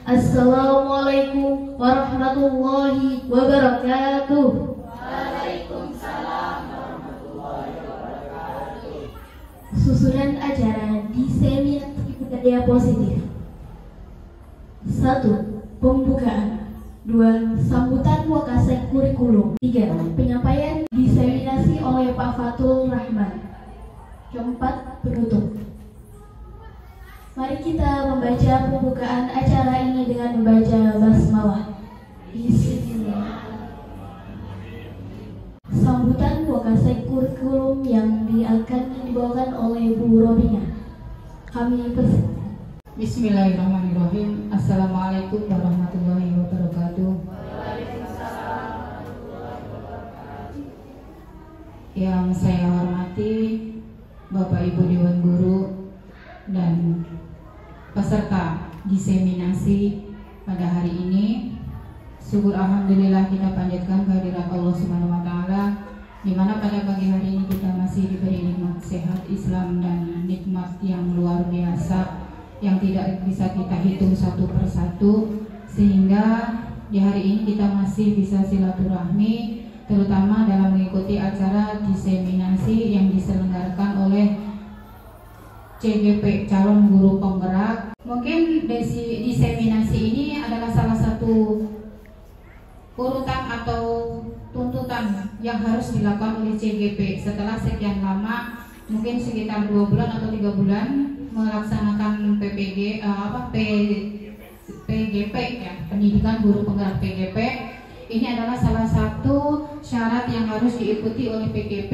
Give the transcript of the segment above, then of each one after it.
Assalamualaikum warahmatullahi wabarakatuh. Waalaikumsalam warahmatullahi wabarakatuh. Susunan acara diseminasi budaya positif. 1. Pembukaan. 2. Sambutan wakasek kurikulum. 3. Penyampaian diseminasi oleh Pak Fatul Rahman. 4. Penutup. Mari kita membaca pembukaan acara ini dengan membaca basmalah. Bismillah. Sambutan wakasek kurikulum yang akan dibawakan oleh Bu Robina. Kami persilakan. Bismillahirrahmanirrahim. Assalamualaikum warahmatullahi wabarakatuh. Yang saya hormati Bapak Ibu Dewan Guru dan peserta diseminasi pada hari ini, syukur alhamdulillah kita panjatkan kehadirat Allah Subhanahu wa taala, di mana pada pagi hari ini kita masih diberi nikmat sehat Islam dan nikmat yang luar biasa yang tidak bisa kita hitung satu persatu, sehingga di hari ini kita masih bisa silaturahmi, terutama dalam mengikuti acara diseminasi yang diselenggarakan oleh CGP, calon guru penggerak. Mungkin diseminasi ini adalah salah satu urutan atau tuntutan yang harus dilakukan oleh CGP setelah sekian lama, mungkin sekitar 2 bulan atau 3 bulan melaksanakan PGP ya, pendidikan guru penggerak PGP. Ini adalah salah satu syarat yang harus diikuti oleh PGP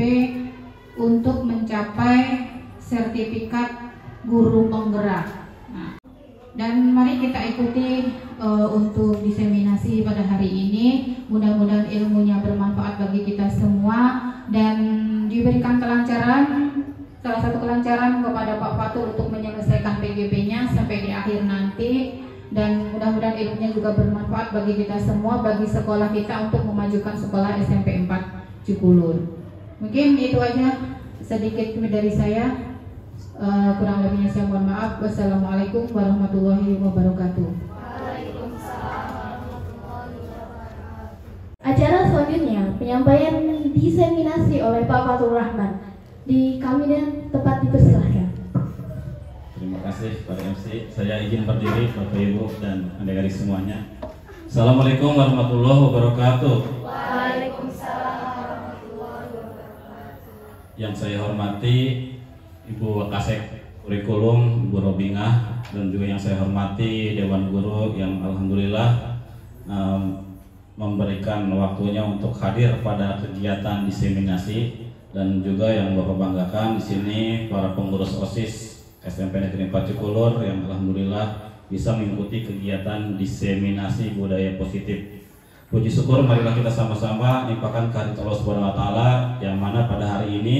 untuk mencapai sertifikat guru penggerak. Nah, dan mari kita ikuti untuk diseminasi pada hari ini. Mudah-mudahan ilmunya bermanfaat bagi kita semua dan diberikan kelancaran, salah satu kelancaran kepada Pak Fatul untuk menyelesaikan PGP-nya sampai di akhir nanti, dan mudah-mudahan ilmunya juga bermanfaat bagi kita semua, bagi sekolah kita untuk memajukan sekolah SMP 4 Cikulur. Mungkin itu aja sedikit dari saya. Kurang lebihnya saya mohon maaf. Wassalamualaikum warahmatullahi wabarakatuh. Acara selanjutnya penyampaian diseminasi oleh Pak Fatul Rahman. Di kami dan tempat dipersilahkan. Terima kasih Pak MC. Saya izin berdiri Bapak Ibu dan adik-adik semuanya. Assalamualaikum warahmatullahi wabarakatuh. Waalaikumsalam warahmatullahi wabarakatuh. Yang saya hormati Ibu Wakasek Kurikulum, Ibu Robingah, dan juga yang saya hormati Dewan Guru yang alhamdulillah memberikan waktunya untuk hadir pada kegiatan diseminasi, dan juga yang Bapak banggakan di sini para pengurus OSIS SMP Negeri 4 Cikulur yang alhamdulillah bisa mengikuti kegiatan diseminasi budaya positif. Puji syukur marilah kita sama-sama nimpakan kehadirat Allah Subhanahu wa taala, yang mana pada hari ini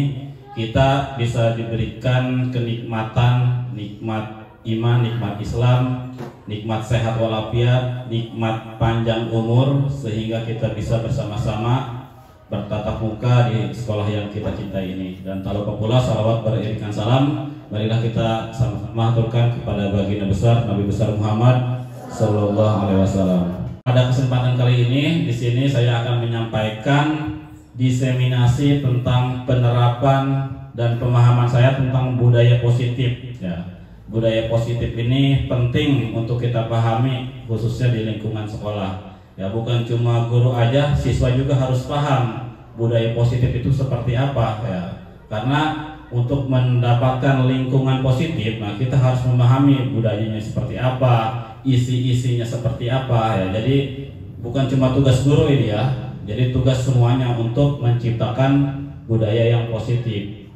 kita bisa diberikan kenikmatan, nikmat iman, nikmat Islam, nikmat sehat walafiat, nikmat panjang umur, sehingga kita bisa bersama-sama bertatap muka di sekolah yang kita cintai ini. Dan tak lupa pula salawat beriringan salam, marilah kita sama-sama aturkan kepada baginda besar Nabi besar Muhammad Sallallahu Alaihi Wasallam. Pada kesempatan kali ini di sini saya akan menyampaikan diseminasi tentang penerapan dan pemahaman saya tentang budaya positif. Ya, budaya positif ini penting untuk kita pahami, khususnya di lingkungan sekolah. Ya, bukan cuma guru aja, siswa juga harus paham budaya positif itu seperti apa. Ya, karena untuk mendapatkan lingkungan positif, nah kita harus memahami budayanya seperti apa, isi-isinya seperti apa. Ya, jadi bukan cuma tugas guru ini ya. Jadi tugas semuanya untuk menciptakan budaya yang positif.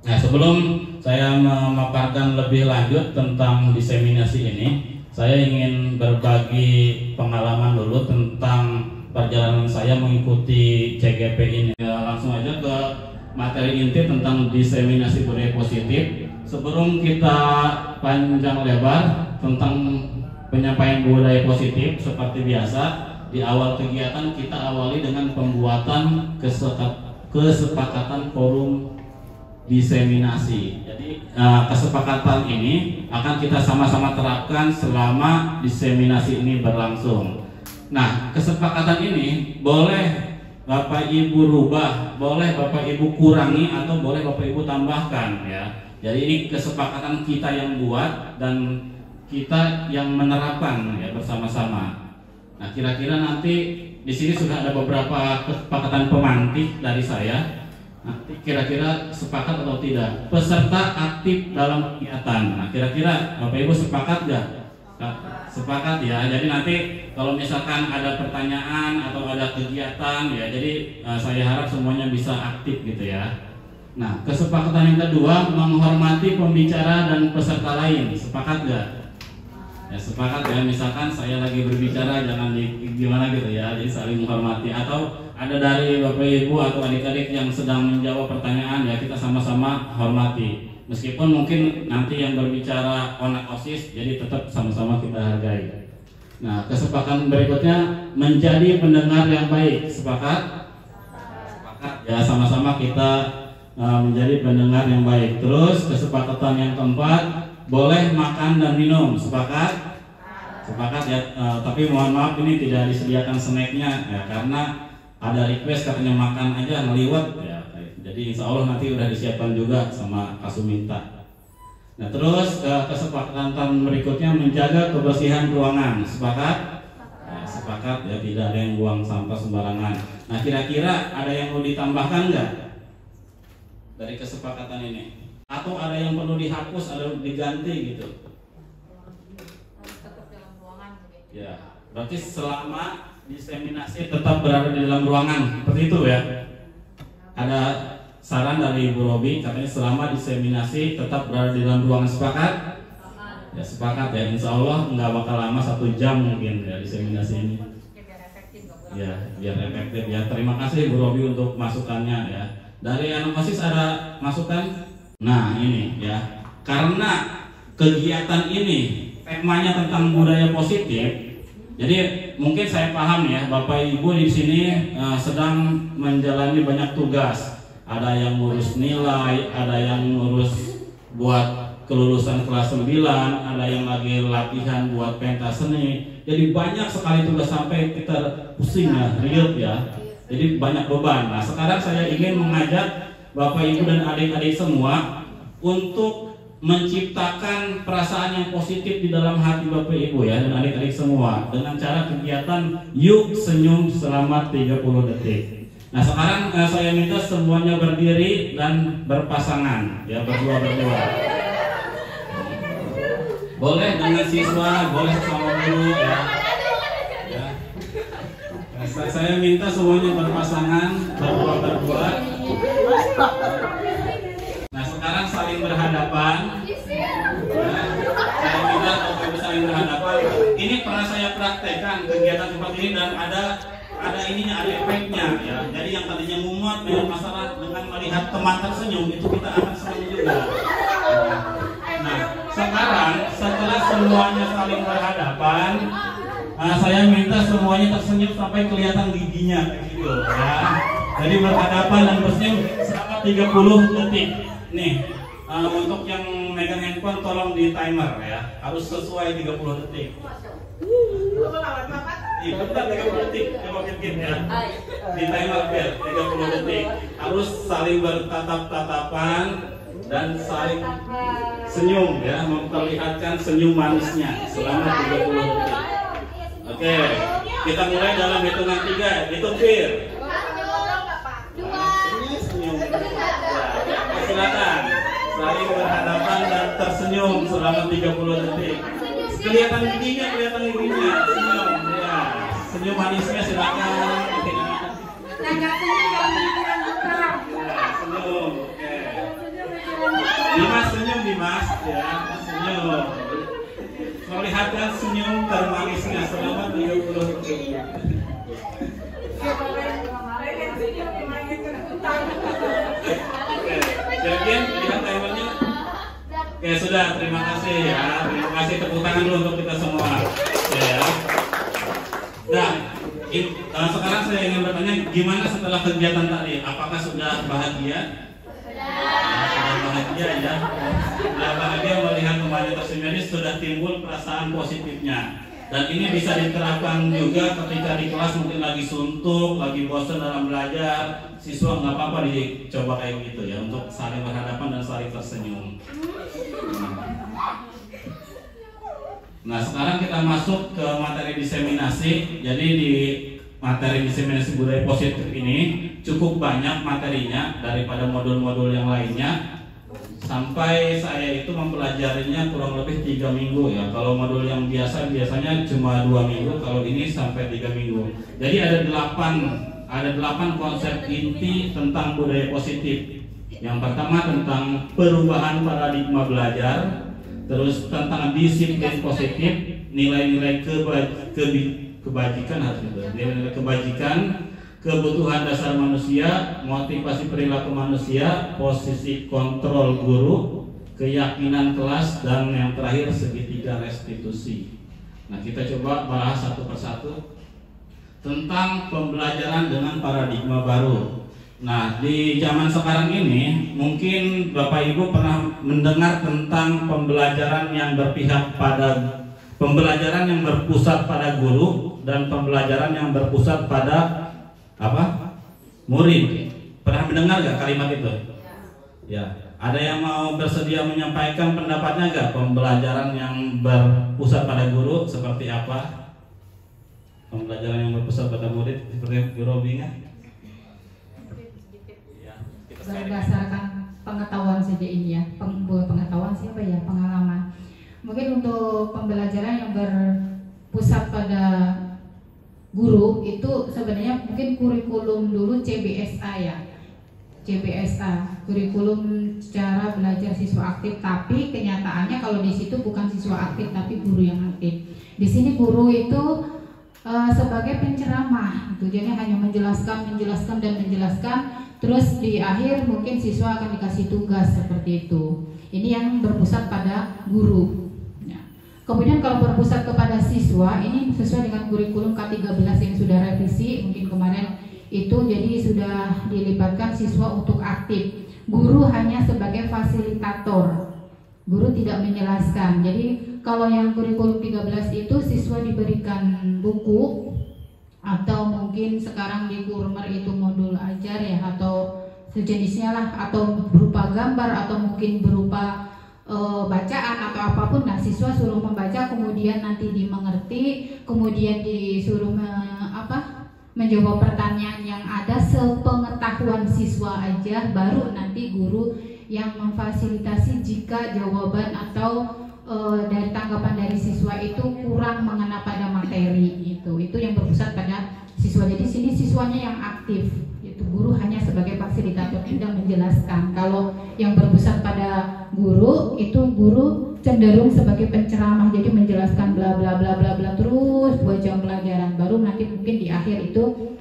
Nah, sebelum saya memaparkan lebih lanjut tentang diseminasi ini, saya ingin berbagi pengalaman dulu tentang perjalanan saya mengikuti CGP ini. Ya, langsung aja ke materi inti tentang diseminasi budaya positif. Sebelum kita panjang lebar tentang penyampaian budaya positif, seperti biasa, di awal kegiatan kita awali dengan pembuatan kesepakatan forum diseminasi. Jadi kesepakatan ini akan kita sama-sama terapkan selama diseminasi ini berlangsung. Nah, kesepakatan ini boleh Bapak Ibu rubah, boleh Bapak Ibu kurangi, atau boleh Bapak Ibu tambahkan ya. Jadi ini kesepakatan kita yang buat dan kita yang menerapkan ya bersama-sama. Nah, kira-kira nanti di sini sudah ada beberapa kesepakatan pemantik dari saya. Nanti kira-kira sepakat atau tidak peserta aktif dalam kegiatan. Nah, kira-kira Bapak Ibu sepakat nggak? Sepakat ya. Jadi nanti kalau misalkan ada pertanyaan atau ada kegiatan ya, jadi saya harap semuanya bisa aktif gitu ya. Nah, kesepakatan yang kedua, menghormati pembicara dan peserta lain. Sepakat nggak? Ya, sepakat ya. Misalkan saya lagi berbicara jangan gimana gitu ya. Jadi saling menghormati. Atau ada dari Bapak Ibu atau adik-adik yang sedang menjawab pertanyaan ya, kita sama-sama hormati. Meskipun mungkin nanti yang berbicara onak OSIS, jadi tetap sama-sama kita hargai. Nah, kesepakatan berikutnya menjadi pendengar yang baik. Sepakat? Sepakat ya, sama-sama kita menjadi pendengar yang baik. Terus kesepakatan yang keempat, boleh makan dan minum. Sepakat? Sepakat ya. Tapi mohon maaf ini tidak disediakan snacknya ya, karena ada request katanya makan aja ngeliwat ya. Jadi insya Allah nanti udah disiapkan juga sama Kasuminta. Nah, terus kesepakatan berikutnya menjaga kebersihan ruangan. Sepakat? Ya, sepakat ya, tidak ada yang buang sampah sembarangan. Nah, kira-kira ada yang mau ditambahkan nggak dari kesepakatan ini? Atau ada yang perlu dihapus, ada yang diganti gitu? Ya, berarti selama diseminasi tetap berada di dalam ruangan, seperti itu ya. Ada saran dari Ibu Robi, katanya selama diseminasi tetap berada di dalam ruangan. Sepakat? Ya, sepakat ya. Insya Allah nggak bakal lama 1 jam mungkin ya diseminasi ini. Ya, biar efektif ya. Terima kasih Ibu Robi untuk masukannya ya. Dari anak OSIS ada masukan? Nah, ini ya. Karena kegiatan ini temanya tentang budaya positif. Jadi mungkin saya paham ya, Bapak Ibu di sini sedang menjalani banyak tugas. Ada yang ngurus nilai, ada yang ngurus buat kelulusan kelas 9, ada yang lagi latihan buat pentas seni. Jadi banyak sekali tugas sampai kita pusing ya, riuh ya. Jadi banyak beban. Nah, sekarang saya ingin mengajak Bapak Ibu dan adik-adik semua untuk menciptakan perasaan yang positif di dalam hati Bapak Ibu ya dan adik-adik semua dengan cara kegiatan yuk senyum selama 30 detik. Nah, sekarang saya minta semuanya berdiri dan berpasangan ya, berdua-berdua. Boleh dengan siswa, boleh sama guru ya. Ya. Nah, saya minta semuanya berpasangan, berdua-berdua. Nah, sekarang saling berhadapan. Nah, saya minta untuk saling berhadapan. Ini pernah saya praktekkan kegiatan seperti ini dan ada ininya, ada efeknya ya. Jadi yang tadinya mumet dengan masalah, dengan melihat teman tersenyum itu kita akan senang juga. Nah, sekarang setelah semuanya saling berhadapan, saya minta semuanya tersenyum sampai kelihatan giginya gitu ya. Jadi berhadapan dan bersenyum selama 30 detik. Nih, untuk yang megang handphone tolong di timer ya. Harus sesuai 30 detik. Iya, benar 30 detik. Coba bikin ya. Di timer biar 30 detik. Harus saling bertatap-tatapan dan saling senyum ya, memperlihatkan senyum manisnya selama 30 detik. Oke, kita mulai dalam hitungan 3. Hitung Bir. Senyum. Ya, silakan. Saling berhadapan dan tersenyum selama 30 detik. Kelihatan giginya, senyum ya. Senyum manisnya silakan. Ya, senyum. Oke. Dimas senyum Dimas ya, senyum. Melihatkan senyum termanisnya selama 30 detik. Yakin lihat timernya? Oke, sudah, terima kasih ya. Terima kasih, tepuk tangan dulu untuk kita semua. Ya. Nah, sekarang saya ingin bertanya, gimana setelah kegiatan tadi? Apakah sudah bahagia? Sudah bahagia ya. Sudah bahagia melihat kembali tersenyum, sudah timbul perasaan positifnya. Dan ini bisa diterapkan juga ketika di kelas mungkin lagi suntuk, lagi bosan dalam belajar, siswa nggak apa-apa dicoba kayak gitu ya, untuk saling berhadapan dan saling tersenyum. Nah sekarang kita masuk ke materi diseminasi. Jadi di materi diseminasi budaya positif ini cukup banyak materinya daripada modul-modul yang lainnya. Sampai saya itu mempelajarinya kurang lebih 3 minggu ya. Kalau modul yang biasanya cuma 2 minggu, kalau ini sampai 3 minggu. Jadi ada 8 konsep inti tentang budaya positif. Yang pertama tentang perubahan paradigma belajar, terus tentang disiplin positif, nilai-nilai kebajikan harus juga, nilai-nilai kebajikan, kebutuhan dasar manusia, motivasi perilaku manusia, posisi kontrol guru, keyakinan kelas, dan yang terakhir segitiga restitusi. Nah kita coba bahas satu persatu tentang pembelajaran dengan paradigma baru. Nah di zaman sekarang ini mungkin Bapak Ibu pernah mendengar tentang pembelajaran yang berpusat pada guru dan pembelajaran yang berpusat pada murid. Pernah mendengar gak kalimat itu? Ya. Ada yang mau bersedia menyampaikan pendapatnya gak? Pembelajaran yang berpusat pada guru seperti apa? Pembelajaran yang berpusat pada murid seperti Guru Binga? Ya, berdasarkan pengetahuan saja ini ya, pengetahuan siapa ya, pengalaman. Mungkin untuk pembelajaran yang berpusat pada guru itu sebenarnya mungkin kurikulum dulu CBSA ya, CBSA, kurikulum cara belajar siswa aktif. Tapi kenyataannya kalau di situ bukan siswa aktif tapi guru yang aktif. Di sini guru itu sebagai penceramah, gitu. Jadi hanya menjelaskan dan menjelaskan. Terus di akhir mungkin siswa akan dikasih tugas seperti itu. Ini yang berpusat pada guru. Kemudian kalau berpusat kepada siswa, ini sesuai dengan kurikulum K13 yang sudah revisi mungkin kemarin itu, jadi sudah dilibatkan siswa untuk aktif. Guru hanya sebagai fasilitator, guru tidak menjelaskan. Jadi kalau yang kurikulum 13 itu siswa diberikan buku, atau mungkin sekarang di Kurmer itu modul ajar ya, atau sejenisnya lah, atau berupa gambar, atau mungkin berupa bacaan atau apapun. Nah siswa suruh membaca, kemudian nanti dimengerti, kemudian disuruh menjawab pertanyaan yang ada sepengetahuan siswa aja, baru nanti guru yang memfasilitasi jika jawaban atau dari tanggapan dari siswa itu kurang mengena pada materi. Itu yang berpusat pada siswa. Jadi sini siswanya yang aktif, itu guru hanya sebagai fasilitator, tidak menjelaskan. Kalau yang berpusat pada guru itu guru cenderung sebagai penceramah, jadi menjelaskan bla bla bla bla bla terus 2 jam pelajaran, baru nanti mungkin di akhir itu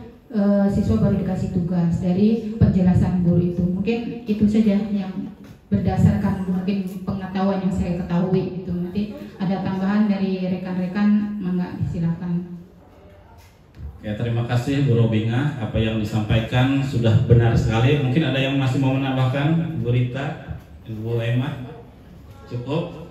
siswa baru dikasih tugas dari penjelasan guru itu. Mungkin itu saja yang berdasarkan mungkin pengetahuan yang saya ketahui itu. Nanti ada tambahan dari rekan-rekan, mangga silakan. Ya, terima kasih Bu Robinga, apa yang disampaikan sudah benar sekali. Mungkin ada yang masih mau menambahkan, Bu Rita, Bu Emma? Cukup?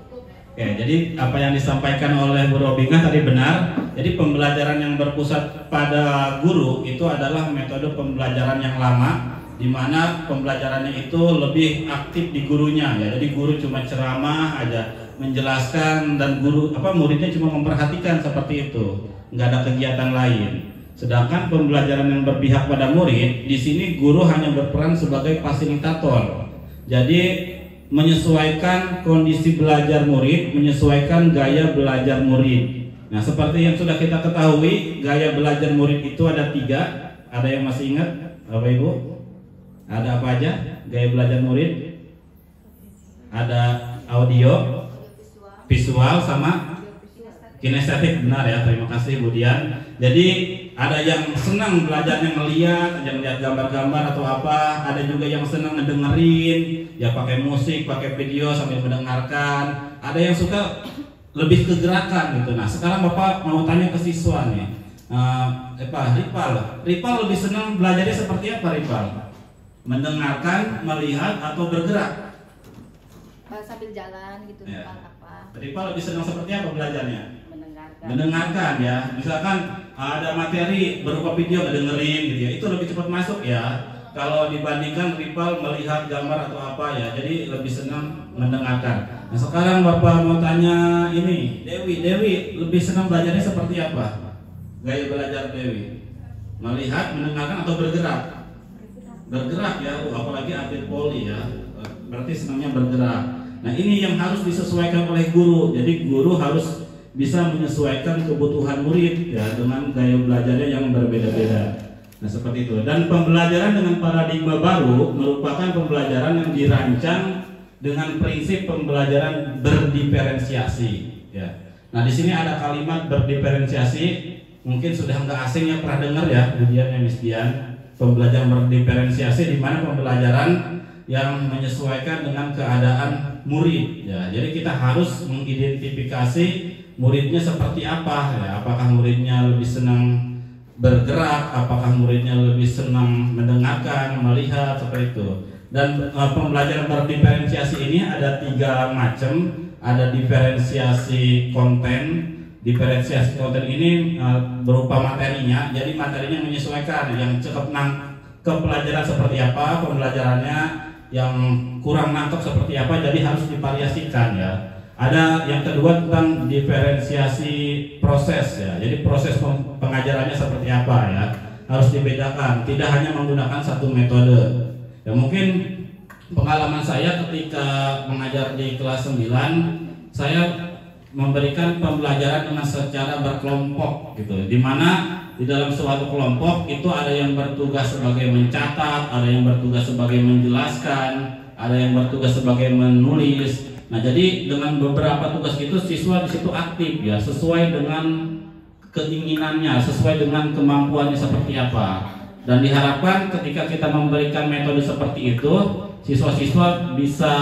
Oke, jadi apa yang disampaikan oleh Bu Robinga tadi benar. Jadi pembelajaran yang berpusat pada guru itu adalah metode pembelajaran yang lama, di mana pembelajarannya itu lebih aktif di gurunya ya. Jadi guru cuma ceramah aja, menjelaskan, dan muridnya cuma memperhatikan seperti itu, nggak ada kegiatan lain. Sedangkan pembelajaran yang berpihak pada murid, di sini guru hanya berperan sebagai fasilitator. Jadi menyesuaikan kondisi belajar murid, menyesuaikan gaya belajar murid. Nah, seperti yang sudah kita ketahui, gaya belajar murid itu ada 3. Ada yang masih ingat, Bapak Ibu? Ada apa aja gaya belajar murid? Ada audio, visual, sama kinestetik. Benar ya, terima kasih Bu Dian. Jadi ada yang senang belajarnya ngeliat gambar-gambar atau apa, ada juga yang senang ngedengerin, ya pakai musik, pakai video sambil mendengarkan. Ada yang suka lebih ke gerakan gitu. Nah sekarang Bapak mau tanya ke siswa nih, Ripal lebih senang belajarnya seperti apa Ripal? mendengarkan, melihat, atau bergerak? Sambil jalan gitu, Ya. apa? Rival lebih senang seperti apa belajarnya? Mendengarkan. Mendengarkan ya. Misalkan ada materi berupa video dengerin gitu ya, itu lebih cepat masuk ya. Kalau dibandingkan rival melihat gambar atau apa ya, jadi lebih senang mendengarkan. Nah sekarang Bapak mau tanya ini, Dewi lebih senang belajarnya seperti apa? Gaya belajar Dewi? Melihat, mendengarkan, atau bergerak? Bergerak ya, apalagi atlet poli ya, berarti senangnya bergerak. Nah ini yang harus disesuaikan oleh guru. Jadi guru harus bisa menyesuaikan kebutuhan murid ya dengan gaya belajarnya yang berbeda-beda. Nah seperti itu. Dan pembelajaran dengan paradigma baru merupakan pembelajaran yang dirancang dengan prinsip pembelajaran berdiferensiasi. Ya. Nah di sini ada kalimat berdiferensiasi, mungkin sudah nggak asing ya, pernah dengar ya ujiannya Miss Dian. Pembelajaran berdiferensiasi di mana pembelajaran yang menyesuaikan dengan keadaan murid ya. Jadi kita harus mengidentifikasi muridnya seperti apa ya. Apakah muridnya lebih senang bergerak, apakah muridnya lebih senang mendengarkan, melihat, seperti itu. Dan pembelajaran berdiferensiasi ini ada 3 macam. Ada diferensiasi konten. Diferensiasi konten ini berupa materinya. Jadi materinya menyesuaikan, yang cukup ke pelajaran seperti apa, pembelajarannya yang kurang nangkep seperti apa, jadi harus divariasikan ya. Ada yang kedua tentang diferensiasi proses ya. Jadi proses pengajarannya seperti apa ya, harus dibedakan. Tidak hanya menggunakan satu metode. Ya mungkin pengalaman saya ketika mengajar di kelas 9, saya memberikan pembelajaran dengan secara berkelompok gitu. Di mana di dalam suatu kelompok itu ada yang bertugas sebagai mencatat, ada yang bertugas sebagai menjelaskan, ada yang bertugas sebagai menulis. Nah, jadi dengan beberapa tugas itu siswa di situ aktif ya, sesuai dengan keinginannya, sesuai dengan kemampuannya seperti apa. Dan diharapkan ketika kita memberikan metode seperti itu, siswa-siswa bisa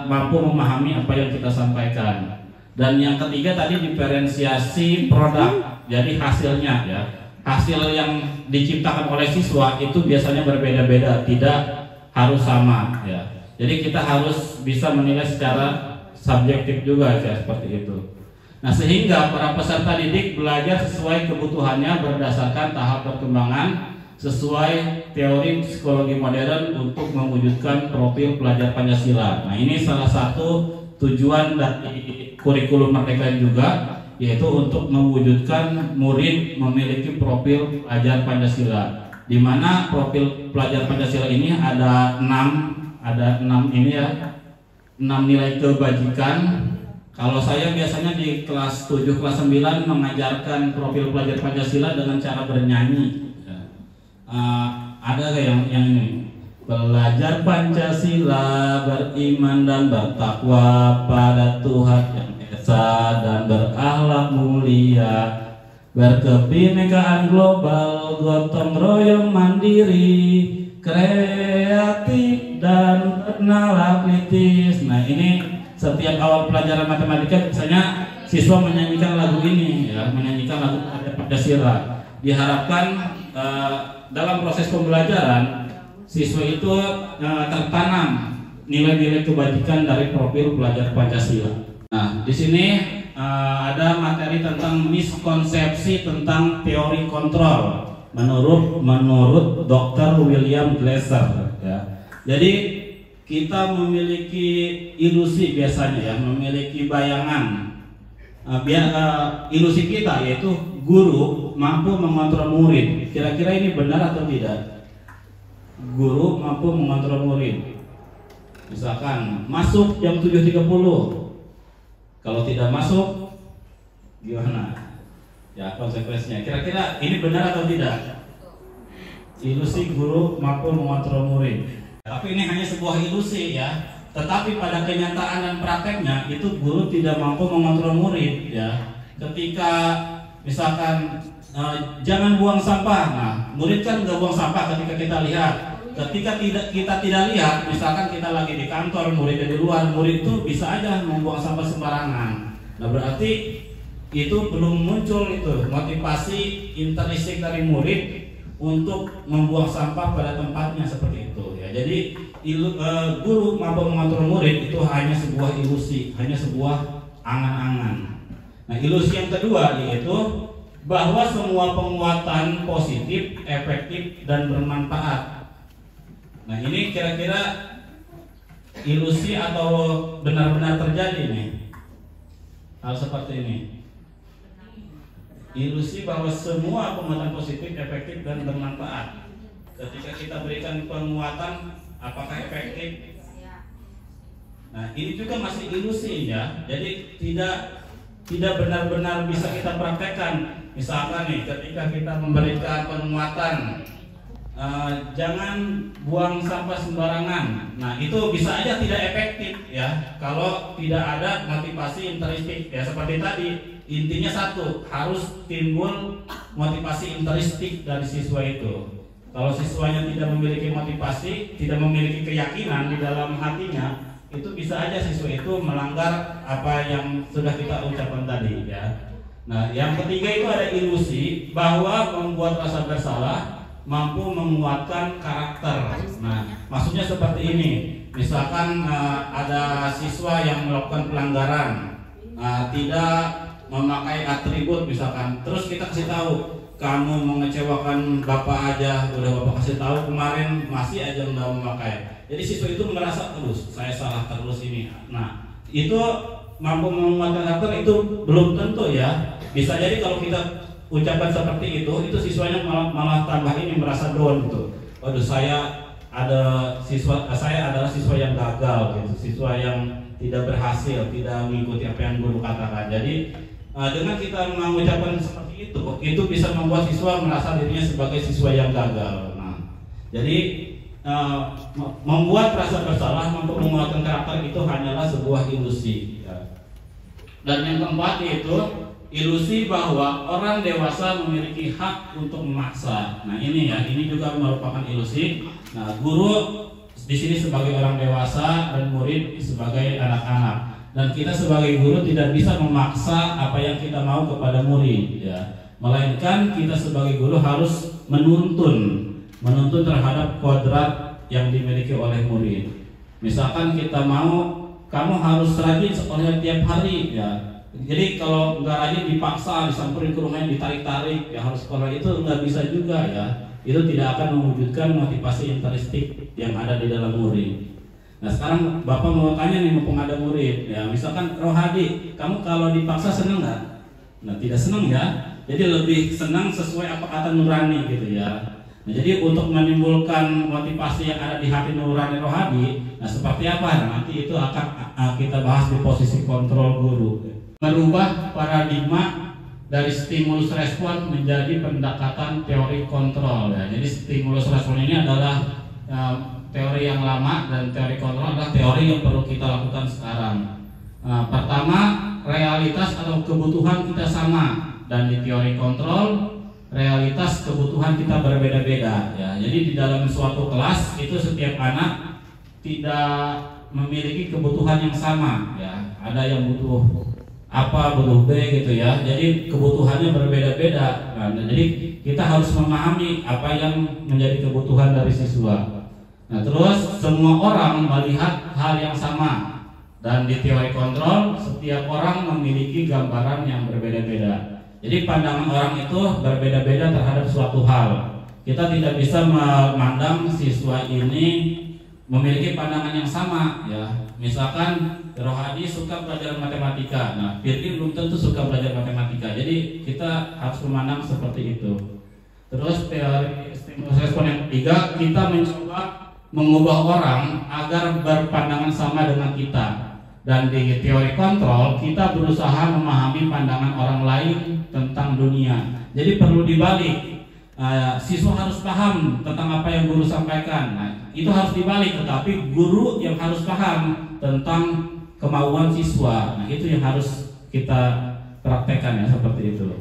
mampu memahami apa yang kita sampaikan. Dan yang ketiga tadi diferensiasi produk. Jadi hasilnya ya. Hasil yang diciptakan oleh siswa itu biasanya berbeda-beda, tidak harus sama ya. Jadi kita harus bisa menilai secara subjektif juga ya, seperti itu. Nah, sehingga para peserta didik belajar sesuai kebutuhannya berdasarkan tahap perkembangan sesuai teori psikologi modern untuk mewujudkan profil pelajar Pancasila. Nah, ini salah satu tujuan dari kurikulum Merdeka juga, yaitu untuk mewujudkan murid memiliki profil pelajar Pancasila. Di mana profil pelajar Pancasila ini ada 6 ini ya. 6 nilai kebajikan. Kalau saya biasanya di kelas 7, kelas 9 mengajarkan profil pelajar Pancasila dengan cara bernyanyi. Ada kayak yang ini. Belajar Pancasila, beriman dan bertakwa pada Tuhan yang esa dan berakhlak mulia, berkebinekaan global, gotong royong mandiri, kreatif dan bernalar kritis. Nah ini setiap awal pelajaran matematika biasanya siswa menyanyikan lagu ini ya, menyanyikan lagu Pancasila. Diharapkan dalam proses pembelajaran siswa itu tertanam nilai-nilai kebajikan dari profil pelajar Pancasila. Nah di sini ada materi tentang miskonsepsi tentang teori kontrol. Menurut Dr. William Glasser ya. Jadi kita memiliki ilusi biasanya ya, memiliki bayangan. Ilusi kita yaitu guru mampu mengontrol murid. Kira-kira ini benar atau tidak? Guru mampu mengontrol murid. Misalkan masuk jam 7.30. Kalau tidak masuk gimana? Ya konsekuensinya. Kira-kira ini benar atau tidak? Ilusi guru mampu mengontrol murid. Tapi ini hanya sebuah ilusi ya. Tetapi pada kenyataan dan prakteknya itu guru tidak mampu mengontrol murid ya. Ketika misalkan jangan buang sampah. Nah, murid kan nggak buang sampah ketika kita lihat. Ketika kita tidak lihat, misalkan kita lagi di kantor, muridnya di luar, murid itu bisa aja membuang sampah sembarangan. Nah, berarti itu belum muncul itu motivasi intrinsik dari murid untuk membuang sampah pada tempatnya seperti itu ya. Ya, jadi guru mampu mengontrol murid itu hanya sebuah ilusi, hanya sebuah angan-angan. Nah, ilusi yang kedua yaitu bahwa semua penguatan positif, efektif, dan bermanfaat. Nah, ini kira-kira ilusi atau benar-benar terjadi nih hal seperti ini. Ilusi bahwa semua penguatan positif, efektif, dan bermanfaat. Ketika kita berikan penguatan, apakah efektif? Nah, ini juga masih ilusi ya. Jadi tidak benar-benar bisa kita praktekkan. Misalkan nih, ketika kita memberikan penguatan, jangan buang sampah sembarangan. Nah, itu bisa aja tidak efektif ya kalau tidak ada motivasi intrinsik ya. Seperti tadi, intinya satu, harus timbul motivasi intrinsik dari siswa itu. Kalau siswanya tidak memiliki motivasi, tidak memiliki keyakinan di dalam hatinya, itu bisa aja siswa itu melanggar apa yang sudah kita ucapkan tadi ya. Nah, yang ketiga itu ada ilusi bahwa membuat rasa bersalah mampu menguatkan karakter. Nah, maksudnya seperti ini. Misalkan ada siswa yang melakukan pelanggaran, tidak memakai atribut misalkan, terus kita kasih tahu, kamu mengecewakan bapak aja, udah bapak kasih tahu kemarin masih aja nggak memakai. Jadi siswa itu merasa terus saya salah terus ini. Nah, itu mampu menguatkan karakter itu belum tentu ya. Bisa jadi kalau kita ucapan seperti itu siswanya malah tambah ini merasa down gitu. Waduh, saya adalah siswa yang gagal gitu, siswa yang tidak berhasil, tidak mengikuti apa yang guru katakan. Jadi dengan kita mengucapkan seperti itu bisa membuat siswa merasa dirinya sebagai siswa yang gagal. Nah, jadi membuat rasa bersalah untuk menguatkan karakter itu hanyalah sebuah ilusi ya. Dan yang keempat yaitu ilusi bahwa orang dewasa memiliki hak untuk memaksa. Nah, ini juga merupakan ilusi. Nah, guru di sini sebagai orang dewasa dan murid sebagai anak-anak. Dan kita sebagai guru tidak bisa memaksa apa yang kita mau kepada murid ya. Melainkan kita sebagai guru harus menuntun terhadap kodrat yang dimiliki oleh murid. Misalkan kita mau kamu harus rajin sekolah tiap hari ya. Jadi kalau nggak rajin dipaksa, disamperin ke rumahnya, ditarik-tarik, ya harus sekolah, itu nggak bisa juga ya. Itu tidak akan mewujudkan motivasi intrinsik yang ada di dalam murid. Nah, sekarang Bapak mau tanya nih, mumpung ada murid, ya misalkan Rohadi, kamu kalau dipaksa senang nggak? Nah, tidak senang ya. Jadi lebih senang sesuai apa kata nurani gitu ya. Nah, jadi untuk menimbulkan motivasi yang ada di hati nurani Rohadi, nah seperti apa? Nah, nanti itu akan kita bahas di posisi kontrol guru. Merubah paradigma dari stimulus respon menjadi pendekatan teori kontrol ya. Jadi stimulus respon ini adalah teori yang lama dan teori kontrol adalah teori yang perlu kita lakukan sekarang. Pertama, realitas atau kebutuhan kita sama, dan di teori kontrol realitas kebutuhan kita berbeda-beda ya. Jadi di dalam suatu kelas itu setiap anak tidak memiliki kebutuhan yang sama ya. Ada yang butuh apa, butuh B gitu ya. Jadi kebutuhannya berbeda-beda. Nah, jadi kita harus memahami apa yang menjadi kebutuhan dari siswa. Nah, terus semua orang melihat hal yang sama, dan di teori kontrol setiap orang memiliki gambaran yang berbeda-beda. Jadi pandangan orang itu berbeda-beda terhadap suatu hal. Kita tidak bisa memandang siswa ini memiliki pandangan yang sama ya. Misalkan Rohadi suka belajar matematika, nah Firkin belum tentu suka belajar matematika. Jadi kita harus memandang seperti itu. Terus teori stimulus respon yang ketiga, kita mencoba mengubah orang agar berpandangan sama dengan kita. Dan di teori kontrol kita berusaha memahami pandangan orang lain tentang dunia. Jadi perlu dibalik. Siswa harus paham tentang apa yang guru sampaikan. Nah, itu harus dibalik, tetapi guru yang harus paham tentang kemauan siswa. Nah, itu yang harus kita praktekkan ya, seperti itu.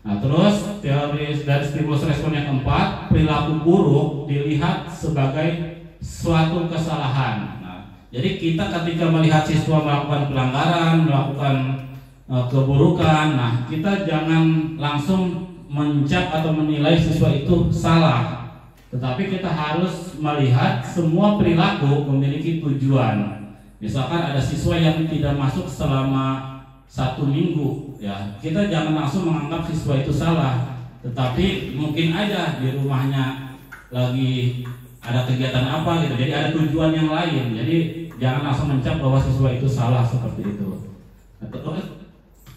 Nah, terus teori dari stimulus respon yang keempat, perilaku buruk dilihat sebagai suatu kesalahan. Nah, jadi kita ketika melihat siswa melakukan pelanggaran, melakukan keburukan, nah kita jangan langsung mencap atau menilai siswa itu salah. tetapi kita harus melihat semua perilaku memiliki tujuan. Misalkan ada siswa yang tidak masuk selama 1 minggu, ya kita jangan langsung menganggap siswa itu salah, tetapi mungkin aja di rumahnya lagi ada kegiatan apa gitu, jadi ada tujuan yang lain. Jadi jangan langsung mencap bahwa siswa itu salah seperti itu. Terus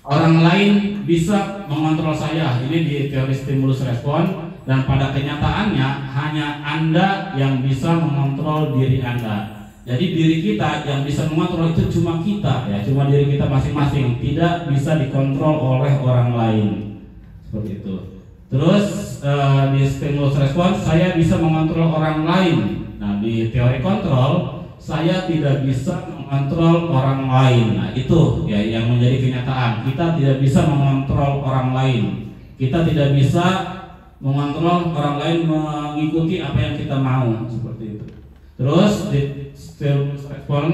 orang lain bisa mengontrol saya, ini di teori stimulus respon, dan pada kenyataannya hanya Anda yang bisa mengontrol diri Anda. Jadi diri kita yang bisa mengontrol itu cuma kita, ya, cuma diri kita masing-masing, tidak bisa dikontrol oleh orang lain. Seperti itu. Terus di stimulus respons saya bisa mengontrol orang lain. Nah, di teori kontrol saya tidak bisa mengontrol orang lain. Nah, itu ya yang menjadi kenyataan. Kita tidak bisa mengontrol orang lain. Kita tidak bisa mengontrol orang lain mengikuti apa yang kita mau, seperti itu. Terus di stimulus respon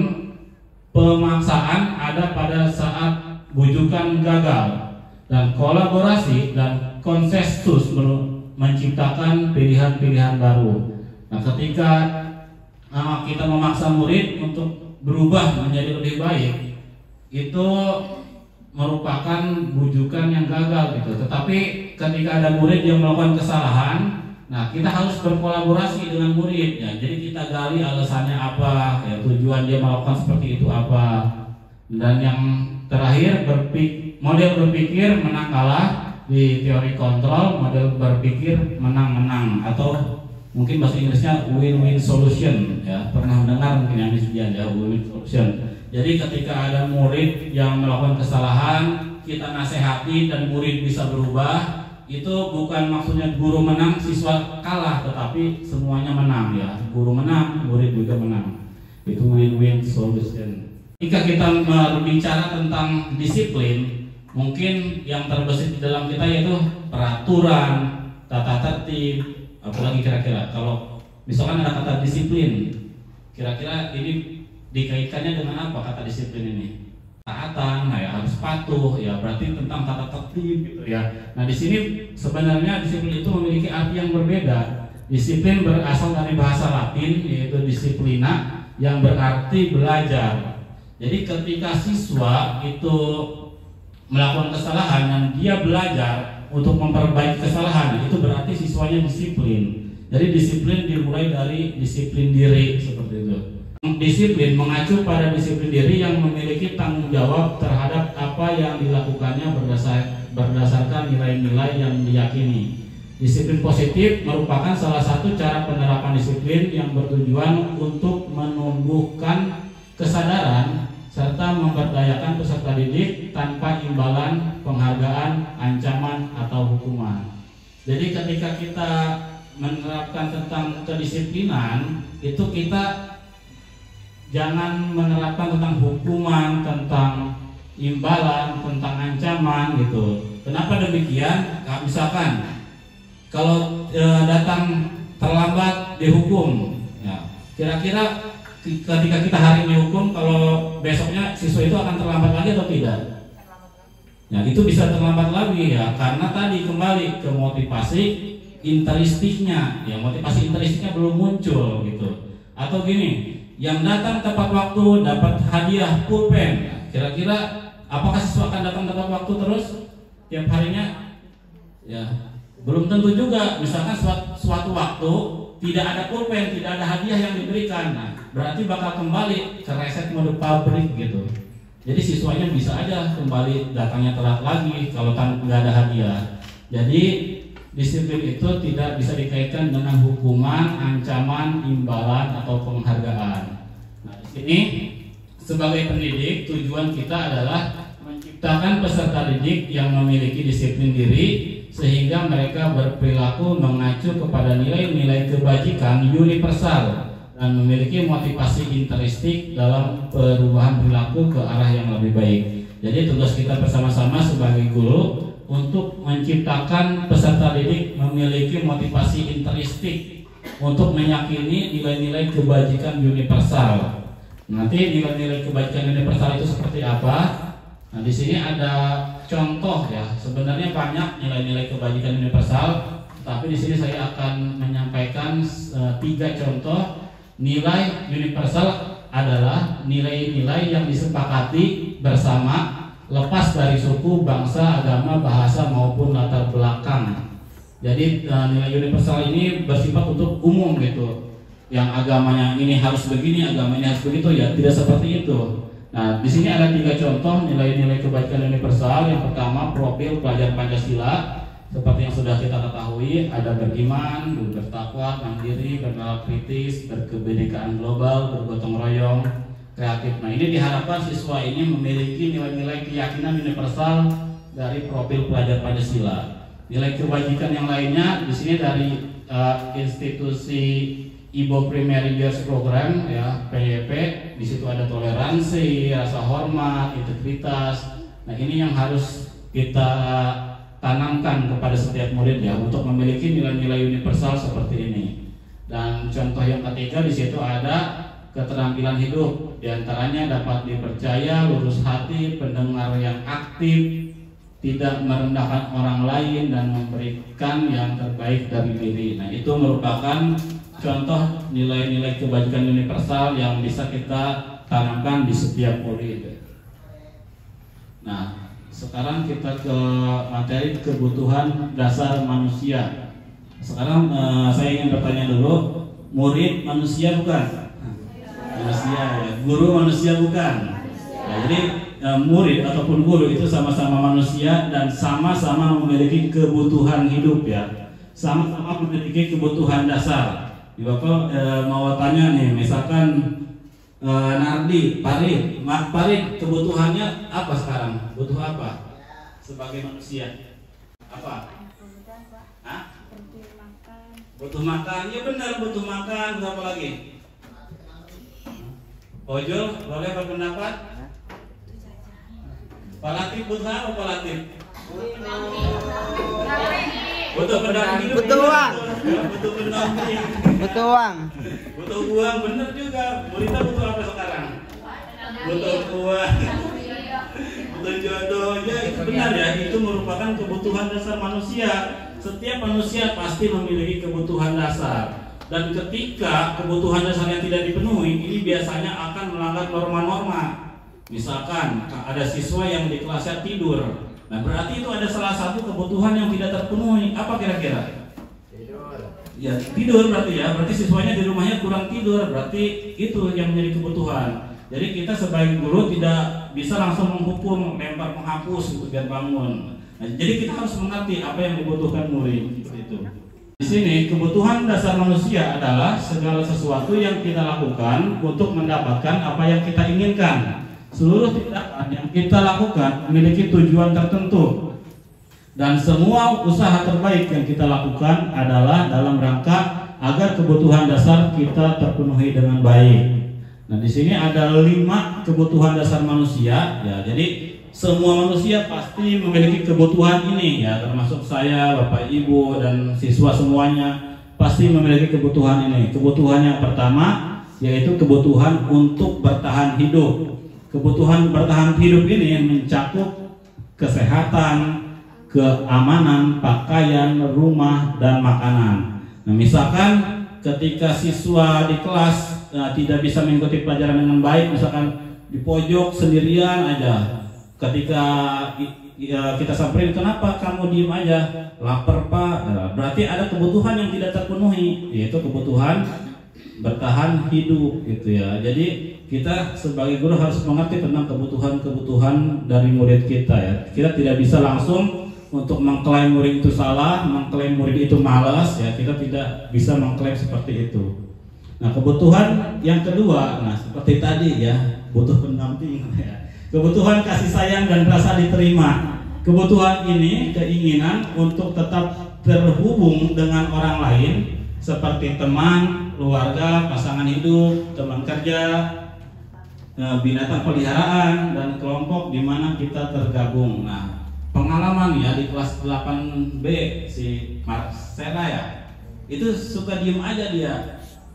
pemaksaan ada pada saat bujukan gagal, dan kolaborasi dan konsensus menciptakan pilihan-pilihan baru. Nah, ketika kita memaksa murid untuk berubah menjadi lebih baik, itu merupakan bujukan yang gagal gitu. Tetapi ketika ada murid yang melakukan kesalahan, nah kita harus berkolaborasi dengan murid, ya. Jadi kita gali alasannya apa, ya, tujuan dia melakukan seperti itu apa. Dan yang terakhir, model berpikir menang kalah. Di teori kontrol, model berpikir menang-menang, atau mungkin bahasa Inggrisnya win-win solution, ya. Pernah dengar mungkin yang disebut ya, win-win solution. Jadi ketika ada murid yang melakukan kesalahan, kita nasihati dan murid bisa berubah. Itu bukan maksudnya guru menang, siswa kalah, tetapi semuanya menang, ya. Guru menang, murid juga menang. Itu win-win solution. Jika kita berbicara tentang disiplin, mungkin yang terbesit di dalam kita yaitu peraturan, tata tertib, apalagi kira-kira. Kalau misalkan ada kata disiplin, kira-kira ini dikaitkannya dengan apa kata disiplin ini? Taatan, ya, harus patuh, ya, berarti tentang tata tertib gitu, ya. Nah, di sini sebenarnya disiplin itu memiliki arti yang berbeda. Disiplin berasal dari bahasa Latin yaitu disiplina, yang berarti belajar. Jadi ketika siswa itu melakukan kesalahan dan dia belajar untuk memperbaiki kesalahan, itu berarti siswanya disiplin. Jadi disiplin dimulai dari disiplin diri, seperti itu. Disiplin mengacu pada disiplin diri yang memiliki tanggung jawab terhadap apa yang dilakukannya berdasarkan nilai-nilai yang diyakini. Disiplin positif merupakan salah satu cara penerapan disiplin yang bertujuan untuk menumbuhkan kesadaran serta memberdayakan peserta didik tanpa imbalan, penghargaan, ancaman, atau hukuman. Jadi ketika kita menerapkan tentang kedisiplinan, itu kita jangan menerapkan tentang hukuman, tentang imbalan, tentang ancaman gitu. Kenapa demikian? Misalkan kalau datang terlambat dihukum, ya, kira-kira ketika kita hari ini hukum, kalau besoknya siswa itu akan terlambat lagi atau tidak? Ya, itu bisa terlambat lagi, ya, karena tadi kembali ke motivasi intrinstiknya, ya, motivasi intrinstiknya belum muncul gitu. Atau gini, yang datang tepat waktu dapat hadiah pulpen. Kira-kira apakah siswa akan datang tepat waktu terus tiap harinya? Ya, belum tentu juga. Misalkan suatu waktu tidak ada pulpen, tidak ada hadiah yang diberikan, nah, berarti bakal kembali ke reset mode pabrik gitu. Jadi siswanya bisa aja kembali datangnya telat lagi kalau nggak ada hadiah. Jadi disiplin itu tidak bisa dikaitkan dengan hukuman, ancaman, imbalan, atau penghargaan. Nah, di sini sebagai pendidik tujuan kita adalah menciptakan peserta didik yang memiliki disiplin diri, sehingga mereka berperilaku mengacu kepada nilai-nilai kebajikan universal dan memiliki motivasi intrinstik dalam perubahan perilaku ke arah yang lebih baik. Jadi tugas kita bersama-sama sebagai guru untuk menciptakan peserta didik memiliki motivasi intrinstik untuk meyakini nilai-nilai kebajikan universal. Nanti nilai-nilai kebajikan universal itu seperti apa? Nah, di sini ada contoh, ya. Sebenarnya banyak nilai-nilai kebajikan universal, Tapi di sini saya akan menyampaikan 3 contoh nilai universal adalah nilai-nilai yang disepakati bersama lepas dari suku, bangsa, agama, bahasa maupun latar belakang. Jadi nilai universal ini bersifat untuk umum gitu. Yang agamanya ini harus begini, agamanya harus begitu, ya tidak seperti itu. Nah, di sini ada 3 contoh nilai-nilai kebaikan universal. Yang pertama, profil pelajar Pancasila. Seperti yang sudah kita ketahui, ada beriman, bertakwa, mandiri, bernalar kritis, berkebinekaan global, bergotong royong, kreatif. Nah, ini diharapkan siswa ini memiliki nilai-nilai keyakinan universal dari profil pelajar Pancasila. Nilai kebajikan yang lainnya di sini dari institusi Ibo Primary Years Program, ya, PYP. Di situ ada toleransi, rasa hormat, integritas. Nah, ini yang harus kita tanamkan kepada setiap murid, ya, untuk memiliki nilai-nilai universal seperti ini. Dan contoh yang ketiga di situ ada keterampilan hidup. Di antaranya dapat dipercaya, lurus hati, pendengar yang aktif, tidak merendahkan orang lain, dan memberikan yang terbaik dari diri. Nah, itu merupakan contoh nilai-nilai kebajikan universal yang bisa kita tanamkan di setiap murid. Nah, sekarang kita ke materi kebutuhan dasar manusia. Sekarang saya ingin bertanya dulu, murid manusia bukan? Manusia, ya. Guru manusia bukan? Nah, jadi murid ataupun guru itu sama-sama manusia dan sama-sama memiliki kebutuhan hidup, ya. Sama-sama memiliki kebutuhan dasar. Bapak mau tanya nih, misalkan Nardi, Parit, kebutuhannya apa sekarang? Butuh apa sebagai manusia? Apa? Hah? Butuh makan, ya benar, butuh makan. Apa lagi? Ojol, boleh berpendapat? Pak Latif butuh apa, Pak Latif? Butuh pendamping hidup. Butuh uang. Butuh pendamping. Butuh uang. Butuh uang, bener juga. Muridnya butuh apa sekarang? Butuh uang. Butuh jodoh. Ya, itu benar, ya. Itu merupakan kebutuhan dasar manusia. Setiap manusia pasti memiliki kebutuhan dasar. Dan ketika kebutuhan dasarnya tidak dipenuhi, ini biasanya akan melanggar norma-norma. Misalkan ada siswa yang di kelasnya tidur. Nah, berarti itu ada salah satu kebutuhan yang tidak terpenuhi. Apa kira-kira? Ya, tidur berarti, ya. Berarti siswanya di rumahnya kurang tidur. Berarti itu yang menjadi kebutuhan. Jadi kita sebagai guru tidak bisa langsung menghukum, lempar, menghapus untuk biar bangun. Nah, jadi kita harus mengerti apa yang dibutuhkan murid. Seperti itu. Di sini kebutuhan dasar manusia adalah segala sesuatu yang kita lakukan untuk mendapatkan apa yang kita inginkan. Seluruh tindakan yang kita lakukan memiliki tujuan tertentu, dan semua usaha terbaik yang kita lakukan adalah dalam rangka agar kebutuhan dasar kita terpenuhi dengan baik. Nah, di sini ada 5 kebutuhan dasar manusia, ya. Jadi semua manusia pasti memiliki kebutuhan ini, ya, termasuk saya, Bapak Ibu, dan siswa semuanya pasti memiliki kebutuhan ini. Kebutuhan yang pertama yaitu kebutuhan untuk bertahan hidup. Kebutuhan bertahan hidup ini mencakup kesehatan, keamanan, pakaian, rumah, dan makanan. Nah, misalkan ketika siswa di kelas tidak bisa mengikuti pelajaran dengan baik, misalkan di pojok sendirian aja, ketika kita samperin, kenapa kamu diem aja? Lapar, Pak. Berarti ada kebutuhan yang tidak terpenuhi, yaitu kebutuhan bertahan hidup, gitu, ya. Jadi kita sebagai guru harus mengerti tentang kebutuhan-kebutuhan dari murid kita, ya. Kita tidak bisa langsung untuk mengklaim murid itu salah, mengklaim murid itu malas, ya. Kita tidak bisa mengklaim seperti itu. Nah, kebutuhan yang kedua, nah seperti tadi, ya, butuh pendamping, ya. Kebutuhan kasih sayang dan rasa diterima. Kebutuhan ini keinginan untuk tetap terhubung dengan orang lain, seperti teman, keluarga, pasangan hidup, teman kerja, binatang peliharaan, dan kelompok di mana kita tergabung. Nah, pengalaman, ya, di kelas 8B si Marcela, ya, itu suka diem aja dia.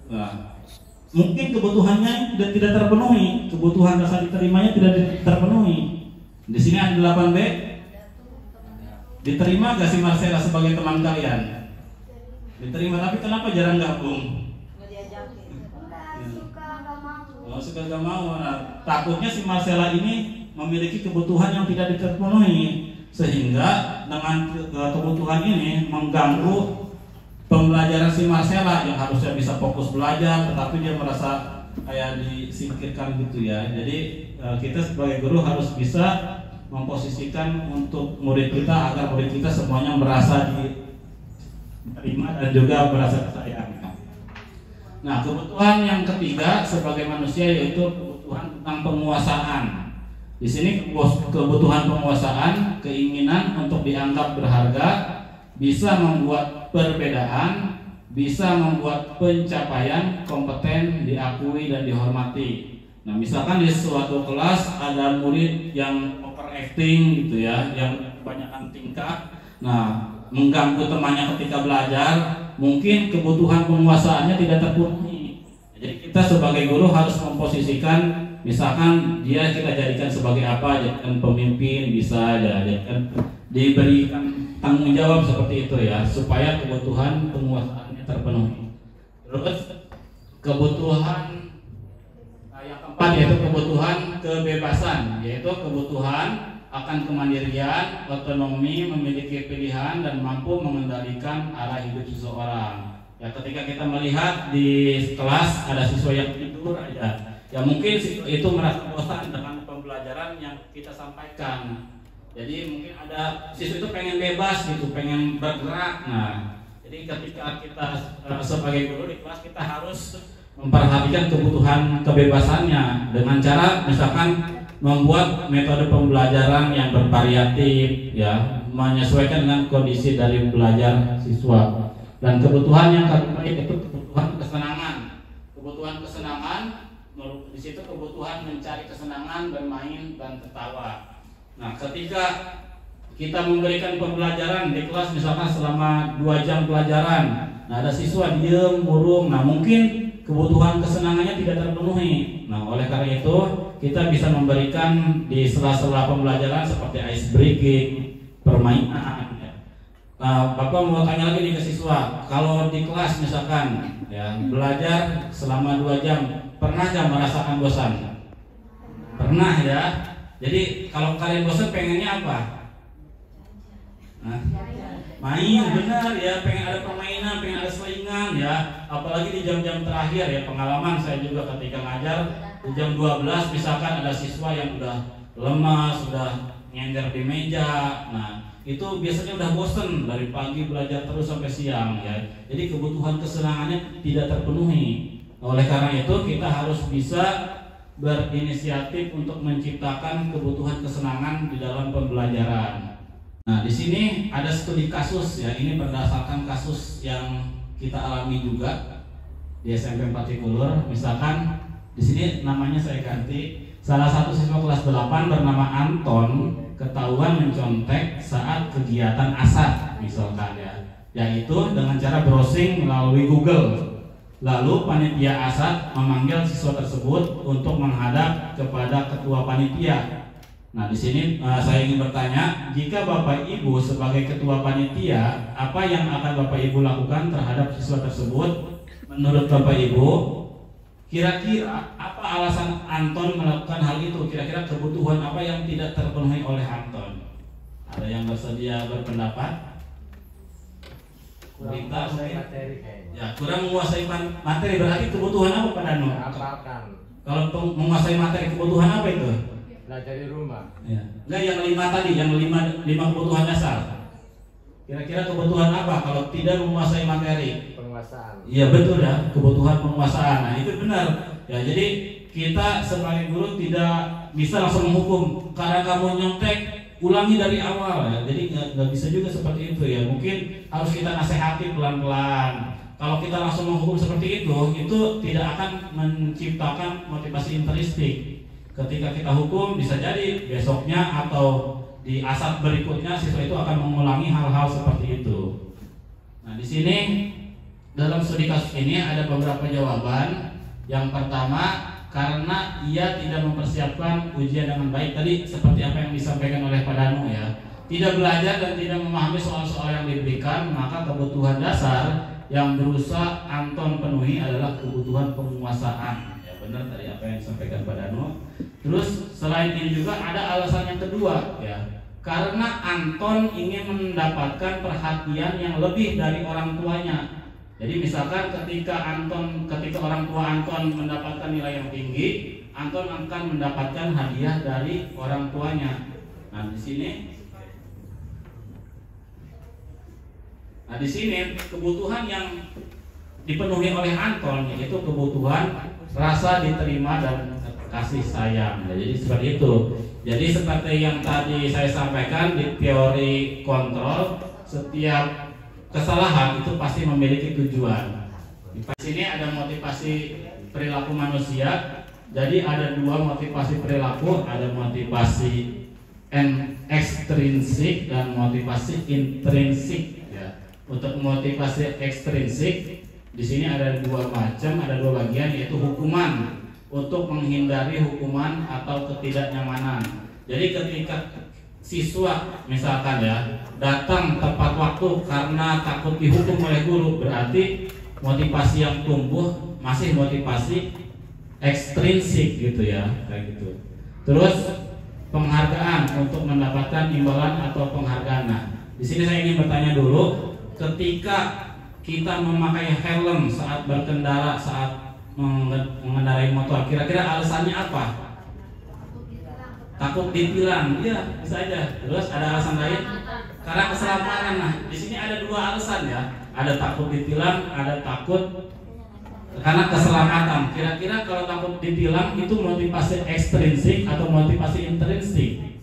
Nah, mungkin kebutuhannya tidak terpenuhi, kebutuhan rasa diterimanya tidak terpenuhi. Di sini ada 8B. Diterima gak si Marcela sebagai teman kalian? Diterima, tapi kenapa jarang gabung? Nggak diajakin. Kalau suka gak mau, nah, takutnya si Marcella ini memiliki kebutuhan yang tidak terpenuhi, sehingga dengan kebutuhan ini mengganggu pembelajaran si Marcella yang harusnya bisa fokus belajar, tetapi dia merasa kayak disingkirkan gitu ya. Jadi kita sebagai guru harus bisa memposisikan untuk murid kita agar murid kita semuanya merasa diterima dan juga merasa disayang. Nah, kebutuhan yang ketiga sebagai manusia yaitu kebutuhan tentang penguasaan. Di sini kebutuhan penguasaan, keinginan untuk dianggap berharga, bisa membuat perbedaan, bisa membuat pencapaian kompeten diakui dan dihormati. Nah, misalkan di suatu kelas ada murid yang overacting gitu ya, yang kebanyakan tingkah, nah mengganggu temannya ketika belajar, mungkin kebutuhan penguasaannya tidak terpenuhi. Jadi kita sebagai guru harus memposisikan, misalkan dia kita jadikan sebagai apa, jadikan pemimpin, bisa jadikan diberikan tanggung jawab seperti itu ya, supaya kebutuhan penguasaannya terpenuhi. Terus kebutuhan yang keempat yaitu kebutuhan kebebasan, yaitu kebutuhan akan kemandirian, otonomi, memiliki pilihan dan mampu mengendalikan arah hidup seseorang. Ya, ketika kita melihat di kelas ada siswa yang tidur aja, ya mungkin siswa itu merasa bosan dengan pembelajaran yang kita sampaikan. Jadi mungkin ada siswa itu pengen bebas gitu, pengen bergerak. Nah, jadi ketika kita sebagai guru di kelas kita harus memperhatikan kebutuhan kebebasannya dengan cara misalkan membuat metode pembelajaran yang bervariatif ya, menyesuaikan dengan kondisi dari belajar siswa. Dan kebutuhan yang kedua itu kebutuhan kesenangan. Kebutuhan kesenangan di situ kebutuhan mencari kesenangan, bermain dan tertawa. Nah, ketika kita memberikan pembelajaran di kelas misalkan selama 2 jam pelajaran, nah ada siswa diem, murung, nah mungkin kebutuhan kesenangannya tidak terpenuhi. Nah, oleh karena itu kita bisa memberikan di sela-sela pembelajaran seperti ice breaking, permainan. Nah, Bapak mau tanya lagi nih ke siswa, kalau di kelas misalkan ya belajar selama 2 jam, pernah nggak merasakan bosan? Pernah ya. Jadi kalau kalian bosan pengennya apa? Nah, main, benar ya, pengen ada permainan, pengen ada selingan ya. Apalagi di jam-jam terakhir ya, pengalaman saya juga ketika ngajar di jam 12 misalkan ada siswa yang udah lemas, sudah nyender di meja. Nah, itu biasanya udah bosen dari pagi belajar terus sampai siang ya. Jadi kebutuhan kesenangannya tidak terpenuhi. Oleh karena itu kita harus bisa berinisiatif untuk menciptakan kebutuhan kesenangan di dalam pembelajaran. Nah, di sini ada studi kasus ya, ini berdasarkan kasus yang kita alami juga di SMP Partikulur. Misalkan di sini namanya saya ganti, salah satu siswa kelas 8 bernama Anton ketahuan mencontek saat kegiatan ASAT misalkan ya, yaitu dengan cara browsing melalui Google. Lalu panitia ASAT memanggil siswa tersebut untuk menghadap kepada ketua panitia. Nah, di sini saya ingin bertanya, jika Bapak Ibu sebagai ketua panitia, apa yang akan Bapak Ibu lakukan terhadap siswa tersebut? Menurut Bapak Ibu, kira-kira apa alasan Anton melakukan hal itu? Kira-kira kebutuhan apa yang tidak terpenuhi oleh Anton? Ada yang bersedia berpendapat? Kurang menguasai materi kayaknya. Ya, kurang menguasai materi, berarti kebutuhan apa Pak Danu? Apalkan Kalau menguasai materi, kebutuhan apa itu? belajar di rumah. Ya. Enggak, yang 5 tadi, yang 5 kebutuhan dasar. Kira-kira kebutuhan apa kalau tidak menguasai materi? Penguasaan. Iya betul ya, kebutuhan penguasaan. Nah, itu benar. Ya, jadi kita sebagai guru tidak bisa langsung menghukum karena kamu nyontek, ulangi dari awal ya. Jadi nggak bisa juga seperti itu ya. Mungkin harus kita nasihati pelan-pelan. Kalau kita langsung menghukum seperti itu tidak akan menciptakan motivasi intrinsik. Ketika kita hukum, bisa jadi besoknya atau di ASAT berikutnya siswa itu akan mengulangi hal-hal seperti itu. Nah, di sini dalam studi kasus ini ada beberapa jawaban. Yang pertama, karena ia tidak mempersiapkan ujian dengan baik. Tadi seperti apa yang disampaikan oleh Pak Danu ya, tidak belajar dan tidak memahami soal-soal yang diberikan, maka kebutuhan dasar yang berusaha Anton penuhi adalah kebutuhan penguasaan. Ya benar tadi apa yang disampaikan Pak Dano. Terus selain ini juga ada alasan yang kedua ya. Karena Anton ingin mendapatkan perhatian yang lebih dari orang tuanya. Jadi misalkan ketika orang tua Anton mendapatkan nilai yang tinggi, Anton akan mendapatkan hadiah dari orang tuanya. Nah, di sini kebutuhan yang dipenuhi oleh Anton yaitu kebutuhan rasa diterima dan kasih sayang. Nah, jadi seperti itu. Jadi seperti yang tadi saya sampaikan di teori kontrol, setiap kesalahan itu pasti memiliki tujuan. Di sini ada motivasi perilaku manusia. Jadi ada dua motivasi perilaku, ada motivasi ekstrinsik dan motivasi intrinsik. Ya. Untuk motivasi ekstrinsik di sini ada dua macam, ada dua bagian yaitu hukuman. Untuk menghindari hukuman atau ketidaknyamanan. Jadi ketika siswa misalkan ya datang tepat waktu karena takut dihukum oleh guru, berarti motivasi yang tumbuh masih motivasi ekstrinsik gitu ya, kayak gitu. Terus penghargaan untuk mendapatkan imbalan atau penghargaan. Nah, di sini saya ingin bertanya dulu, ketika kita memakai helm saat berkendara, saat mengendarai motor, kira-kira alasannya apa? Takut ditilang, iya bisa aja. Terus ada alasan lain? Karena keselamatan. Nah, di sini ada dua alasan ya. Ada takut ditilang, ada takut karena keselamatan. Kira-kira kalau takut ditilang itu motivasi ekstrinsik atau motivasi intrinsik?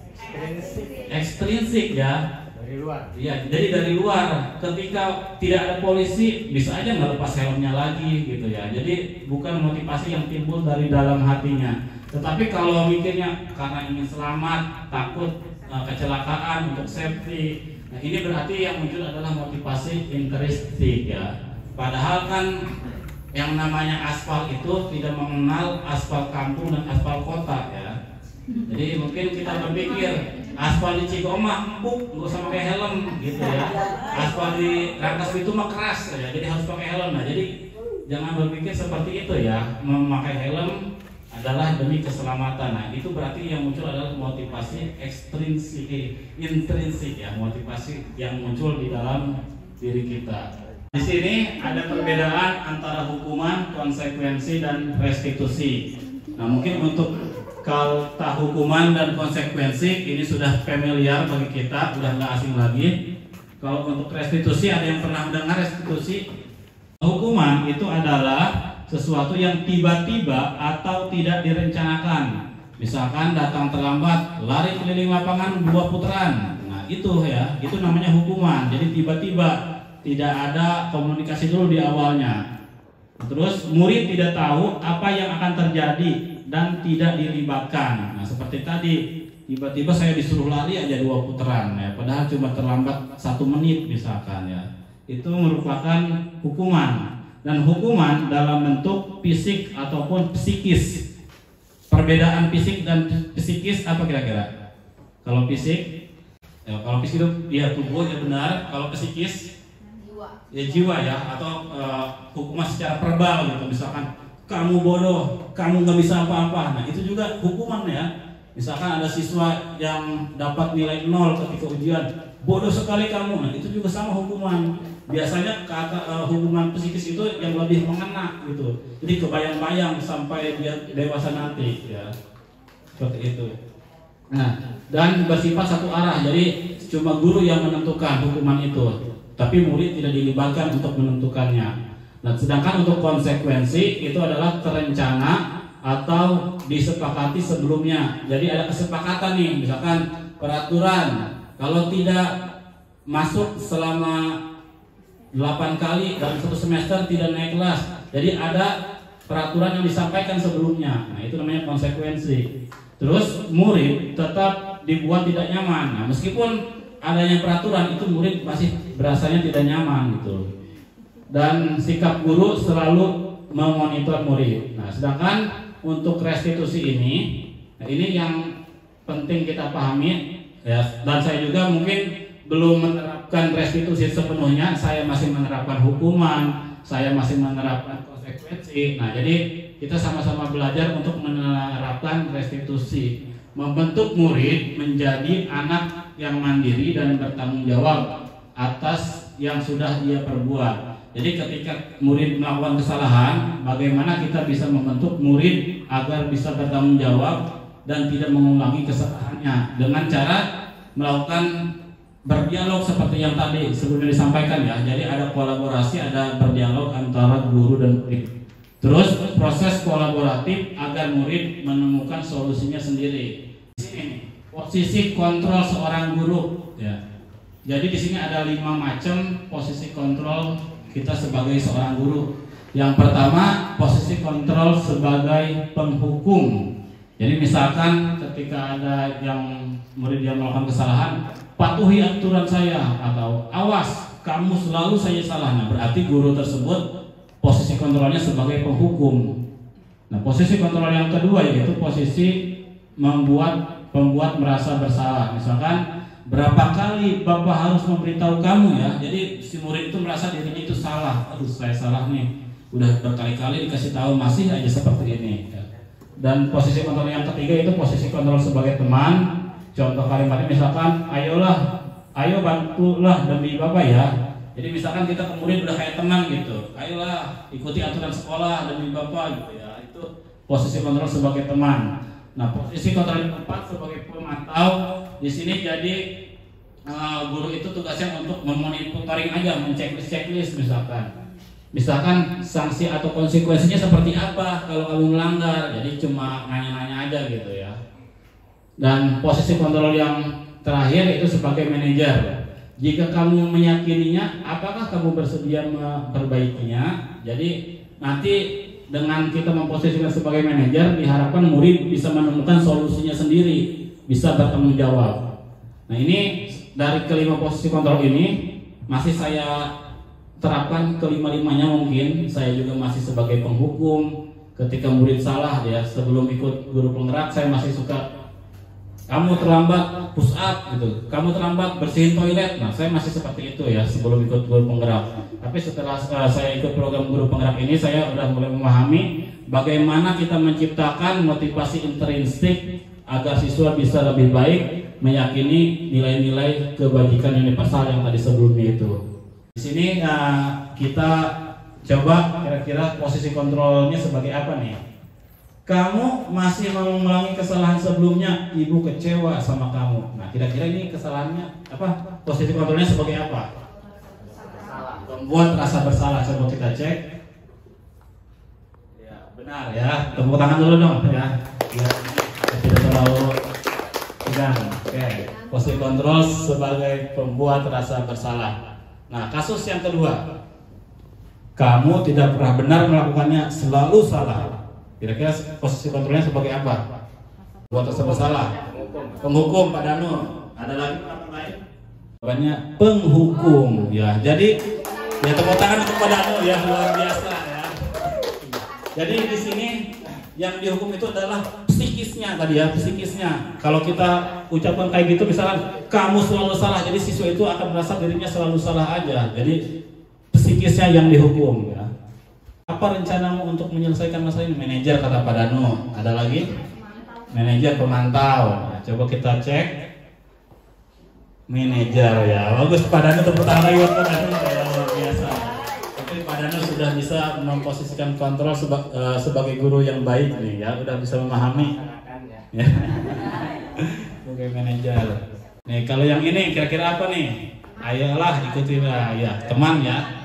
Ekstrinsik ya. Dari luar. Iya, jadi dari luar. Ketika tidak ada polisi, bisa aja nggak lepas helmnya lagi gitu ya. Jadi bukan motivasi yang timbul dari dalam hatinya. Tetapi kalau mikirnya karena ingin selamat, takut kecelakaan untuk safety, nah ini berarti yang muncul adalah motivasi intrinsik ya. Padahal kan yang namanya aspal itu tidak mengenal aspal kampung dan aspal kota ya. Jadi mungkin kita berpikir aspal di Cigoma empuk, nggak usah pakai helm gitu ya. Aspal di Rangkas itu mah keras ya, jadi harus pakai helm. Nah jadi jangan berpikir seperti itu ya. Memakai helm adalah demi keselamatan. Nah itu berarti yang muncul adalah motivasi ekstrinsik, intrinsik ya, motivasi yang muncul di dalam diri kita. Di sini ada perbedaan antara hukuman, konsekuensi, dan restitusi. Nah mungkin untuk kata hukuman dan konsekuensi ini sudah familiar bagi kita, sudah nggak asing lagi. Kalau untuk restitusi, ada yang pernah mendengar restitusi? Hukuman itu adalah sesuatu yang tiba-tiba atau tidak direncanakan. Misalkan datang terlambat, lari keliling lapangan 2 putaran. Nah itu ya, itu namanya hukuman. Jadi tiba-tiba, tidak ada komunikasi dulu di awalnya. Terus murid tidak tahu apa yang akan terjadi dan tidak dilibatkan. Nah seperti tadi, tiba-tiba saya disuruh lari aja 2 putaran ya, padahal cuma terlambat 1 menit misalkan ya. Itu merupakan hukuman. Dan hukuman dalam bentuk fisik ataupun psikis. Perbedaan fisik dan psikis apa kira-kira? Kalau fisik, ya, kalau fisik itu dia tubuh ya benar. Kalau psikis, ya jiwa ya, atau hukuman secara verbal gitu, misalkan kamu bodoh, kamu nggak bisa apa-apa. Nah itu juga hukuman ya. Misalkan ada siswa yang dapat nilai 0 ketika ujian, bodoh sekali kamu. Nah itu juga sama hukuman. Biasanya hukuman psikis itu yang lebih mengena gitu. Jadi kebayang-bayang sampai dia dewasa nanti ya. Seperti itu. Nah, dan bersifat satu arah. Jadi cuma guru yang menentukan hukuman itu, tapi murid tidak dilibatkan untuk menentukannya. Nah, sedangkan untuk konsekuensi itu adalah terencana atau disepakati sebelumnya. Jadi ada kesepakatan nih, misalkan peraturan kalau tidak masuk selama 8 kali dalam 1 semester tidak naik kelas. Jadi ada peraturan yang disampaikan sebelumnya. Nah, itu namanya konsekuensi. Terus murid tetap dibuat tidak nyaman. Nah, meskipun adanya peraturan itu murid masih berasanya tidak nyaman gitu. Dan sikap guru selalu memonitor murid. Nah, sedangkan untuk restitusi ini, nah ini yang penting kita pahami ya. Dan saya juga mungkin belum menerapkan menerapkan restitusi sepenuhnya, saya masih menerapkan hukuman, saya masih menerapkan konsekuensi. Nah, jadi kita sama-sama belajar untuk menerapkan restitusi, membentuk murid menjadi anak yang mandiri dan bertanggung jawab atas yang sudah dia perbuat. Jadi ketika murid melakukan kesalahan, bagaimana kita bisa membentuk murid agar bisa bertanggung jawab dan tidak mengulangi kesalahannya dengan cara melakukan berdialog seperti yang tadi sebelumnya disampaikan ya. Jadi ada kolaborasi, ada berdialog antara guru dan murid. Terus proses kolaboratif agar murid menemukan solusinya sendiri. Di sini posisi kontrol seorang guru ya. Jadi di sini ada 5 macam posisi kontrol kita sebagai seorang guru. Yang pertama, posisi kontrol sebagai penghukum. Jadi misalkan ketika ada yang murid yang melakukan kesalahan, patuhi aturan saya, atau awas kamu selalu saya salah. Nah, berarti guru tersebut posisi kontrolnya sebagai penghukum. Nah, posisi kontrol yang kedua yaitu posisi membuat pembuat merasa bersalah. Misalkan, berapa kali Bapak harus memberitahu kamu ya. Jadi si murid itu merasa dirinya itu salah. Aduh, saya salah nih. Udah berkali-kali dikasih tahu masih aja seperti ini. Dan posisi kontrol yang ketiga itu posisi kontrol sebagai teman. Contoh kalimatnya misalkan, ayo bantulah demi Bapak ya. Jadi misalkan kita ke murid udah kayak teman gitu. Ayolah ikuti aturan sekolah demi Bapak gitu ya. Itu posisi kontrol sebagai teman. Nah, posisi kontrol yang keempat sebagai pemantau. Di sini jadi guru itu tugasnya untuk memonitoring aja, menceklis misalkan sanksi atau konsekuensinya seperti apa kalau kamu melanggar. Jadi cuma nanya-nanya aja gitu ya. Dan posisi kontrol yang terakhir itu sebagai manajer. Jika kamu meyakininya, apakah kamu bersedia memperbaikinya? Jadi nanti dengan kita memposisikan sebagai manajer, diharapkan murid bisa menemukan solusinya sendiri, bisa bertanggung jawab. Nah, ini dari kelima posisi kontrol ini masih saya terapkan kelima-limanya. Mungkin saya juga masih sebagai penghukum. Ketika murid salah ya, sebelum ikut guru penggerak saya masih suka, kamu terlambat push up gitu, kamu terlambat bersihin toilet. Nah, saya masih seperti itu ya sebelum ikut guru penggerak. Tapi setelah saya ikut program guru penggerak ini, saya sudah mulai memahami bagaimana kita menciptakan motivasi intrinsik agar siswa bisa lebih baik meyakini nilai-nilai kebajikan universal yang tadi sebelumnya itu. Di sini kita coba kira-kira posisi kontrolnya sebagai apa nih? Kamu masih mengulangi kesalahan sebelumnya, ibu kecewa sama kamu. Nah, kira-kira ini kesalahannya apa? Posisi kontrolnya sebagai apa? Membuat rasa bersalah. Coba kita cek. Ya, benar ya. Tepuk tangan dulu dong ya. Biar tidak terlalu tegang. Oke. Posisi kontrol sebagai pembuat rasa bersalah. Nah, kasus yang kedua. Kamu tidak pernah benar melakukannya, selalu salah. Kira-kira posisi kontrolnya sebagai apa? Buat rasa bersalah. Penghukum, Pak Danu. Ada lagi apa lain? Banyak penghukum ya. Jadi ya, tepuk tangan untuk Pak Danu ya, luar biasa ya. Jadi di sini yang dihukum itu adalah psikisnya tadi ya, psikisnya. Kalau kita ucapkan kayak gitu misalkan kamu selalu salah, jadi siswa itu akan merasa dirinya selalu salah aja. Jadi psikisnya yang dihukum ya. Apa rencanamu untuk menyelesaikan masalah ini? Manajer, kata Pak Danu. Ada lagi? Manajer pemantau. Nah, coba kita cek. Manajer ya. Bagus Pak Danu, tepuk tangan lagi buat Pak Danu ya, luar biasa. Tapi Pak Danu sudah bisa memposisikan kontrol sebagai guru yang baik nih ya, udah bisa memahami. Ya. Sebagai manajer. Nih, kalau yang ini kira-kira apa nih? Ayolah ikuti ya, teman ya.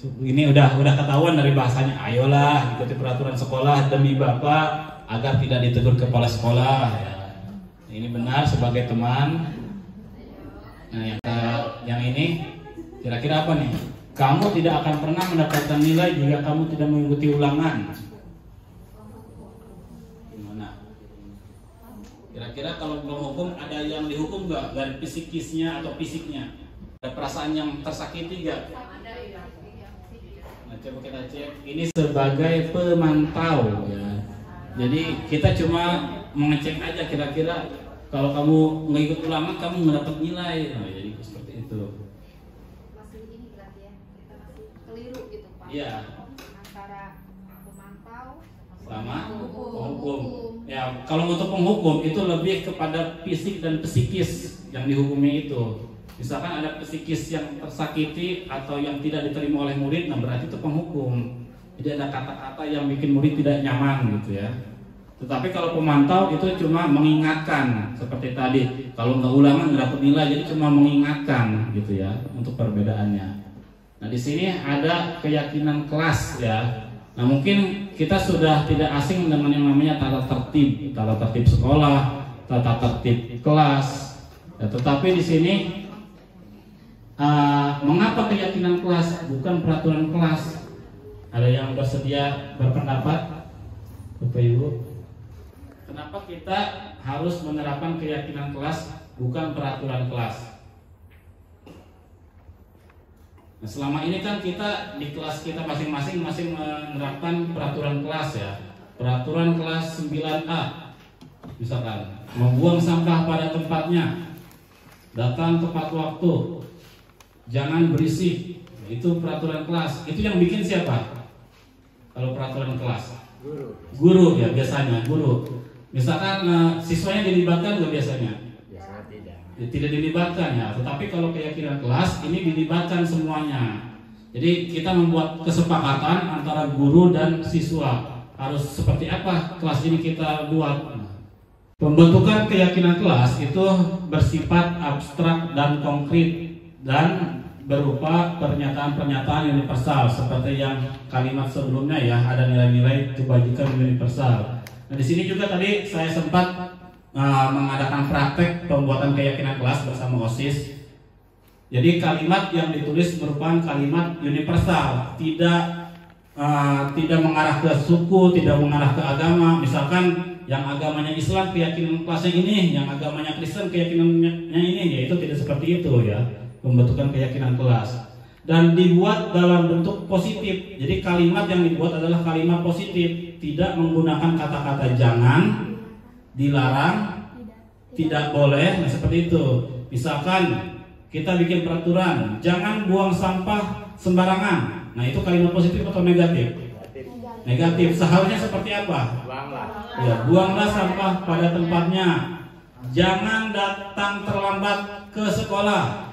Ini udah ketahuan dari bahasanya. Ayolah ikuti peraturan sekolah demi Bapak agar tidak ditegur kepala sekolah. Ya. Ini benar sebagai teman. Nah, yang ini kira-kira apa nih? Kamu tidak akan pernah mendapatkan nilai jika kamu tidak mengikuti ulangan. Gimana? Kira-kira kalau belum hukum ada yang dihukum nggak dari psikisnya atau fisiknya? Ada perasaan yang tersakiti nggak? Nah, coba kita cek. Ini sebagai pemantau ya. Jadi kita cuma mengecek aja kira-kira kalau kamu nggak ikut ulangan kamu mendapat nilai. Nah, jadi seperti itu. Iya. Antara pemantau Sama hukum. penghukum. Ya, kalau untuk penghukum itu lebih kepada fisik dan psikis yang dihukumi itu. Misalkan ada psikis yang tersakiti atau yang tidak diterima oleh murid, nah berarti itu penghukum. Jadi ada kata-kata yang bikin murid tidak nyaman gitu ya. Tetapi kalau pemantau itu cuma mengingatkan seperti tadi. Kalau nggak ulangan nggak dapat nilai, jadi cuma mengingatkan gitu ya untuk perbedaannya. Nah di sini ada keyakinan kelas ya. Nah mungkin kita sudah tidak asing dengan yang namanya tata tertib sekolah, tata tertib kelas. Ya, tetapi di sini mengapa keyakinan kelas bukan peraturan kelas? Ada yang bersedia berpendapat, Bapak Ibu? Kenapa kita harus menerapkan keyakinan kelas bukan peraturan kelas? Nah, selama ini kan kita di kelas kita masing-masing masih menerapkan peraturan kelas ya. Peraturan kelas 9A misalkan, membuang sampah pada tempatnya, datang tepat waktu, jangan berisik. Itu peraturan kelas. Itu yang bikin siapa? Kalau peraturan kelas? Guru ya biasanya, guru. Misalkan siswanya dilibatkan nggak biasanya? Biasanya tidak. Ya, tidak dilibatkan ya. Tetapi kalau keyakinan kelas ini dilibatkan semuanya. Jadi kita membuat kesepakatan antara guru dan siswa. Harus seperti apa kelas ini kita buat. Pembentukan keyakinan kelas itu bersifat abstrak dan konkret dan berupa pernyataan-pernyataan universal seperti yang kalimat sebelumnya ya, ada nilai-nilai kebajikan universal. Nah di sini juga tadi saya sempat mengadakan praktek pembuatan keyakinan kelas bersama OSIS. Jadi kalimat yang ditulis merupakan kalimat universal, tidak mengarah ke suku, tidak mengarah ke agama. Misalkan yang agamanya Islam keyakinan kelasnya ini, yang agamanya Kristen keyakinannya ini, yaitu tidak seperti itu ya. Pembentukan keyakinan kelas dan dibuat dalam bentuk positif. Jadi kalimat yang dibuat adalah kalimat positif, tidak menggunakan kata-kata jangan, dilarang, tidak boleh. Nah seperti itu. Misalkan kita bikin peraturan jangan buang sampah sembarangan. Nah itu kalimat positif atau negatif? Negatif. Seharusnya seperti apa? Buanglah. Ya, buanglah sampah pada tempatnya. Jangan datang terlambat ke sekolah.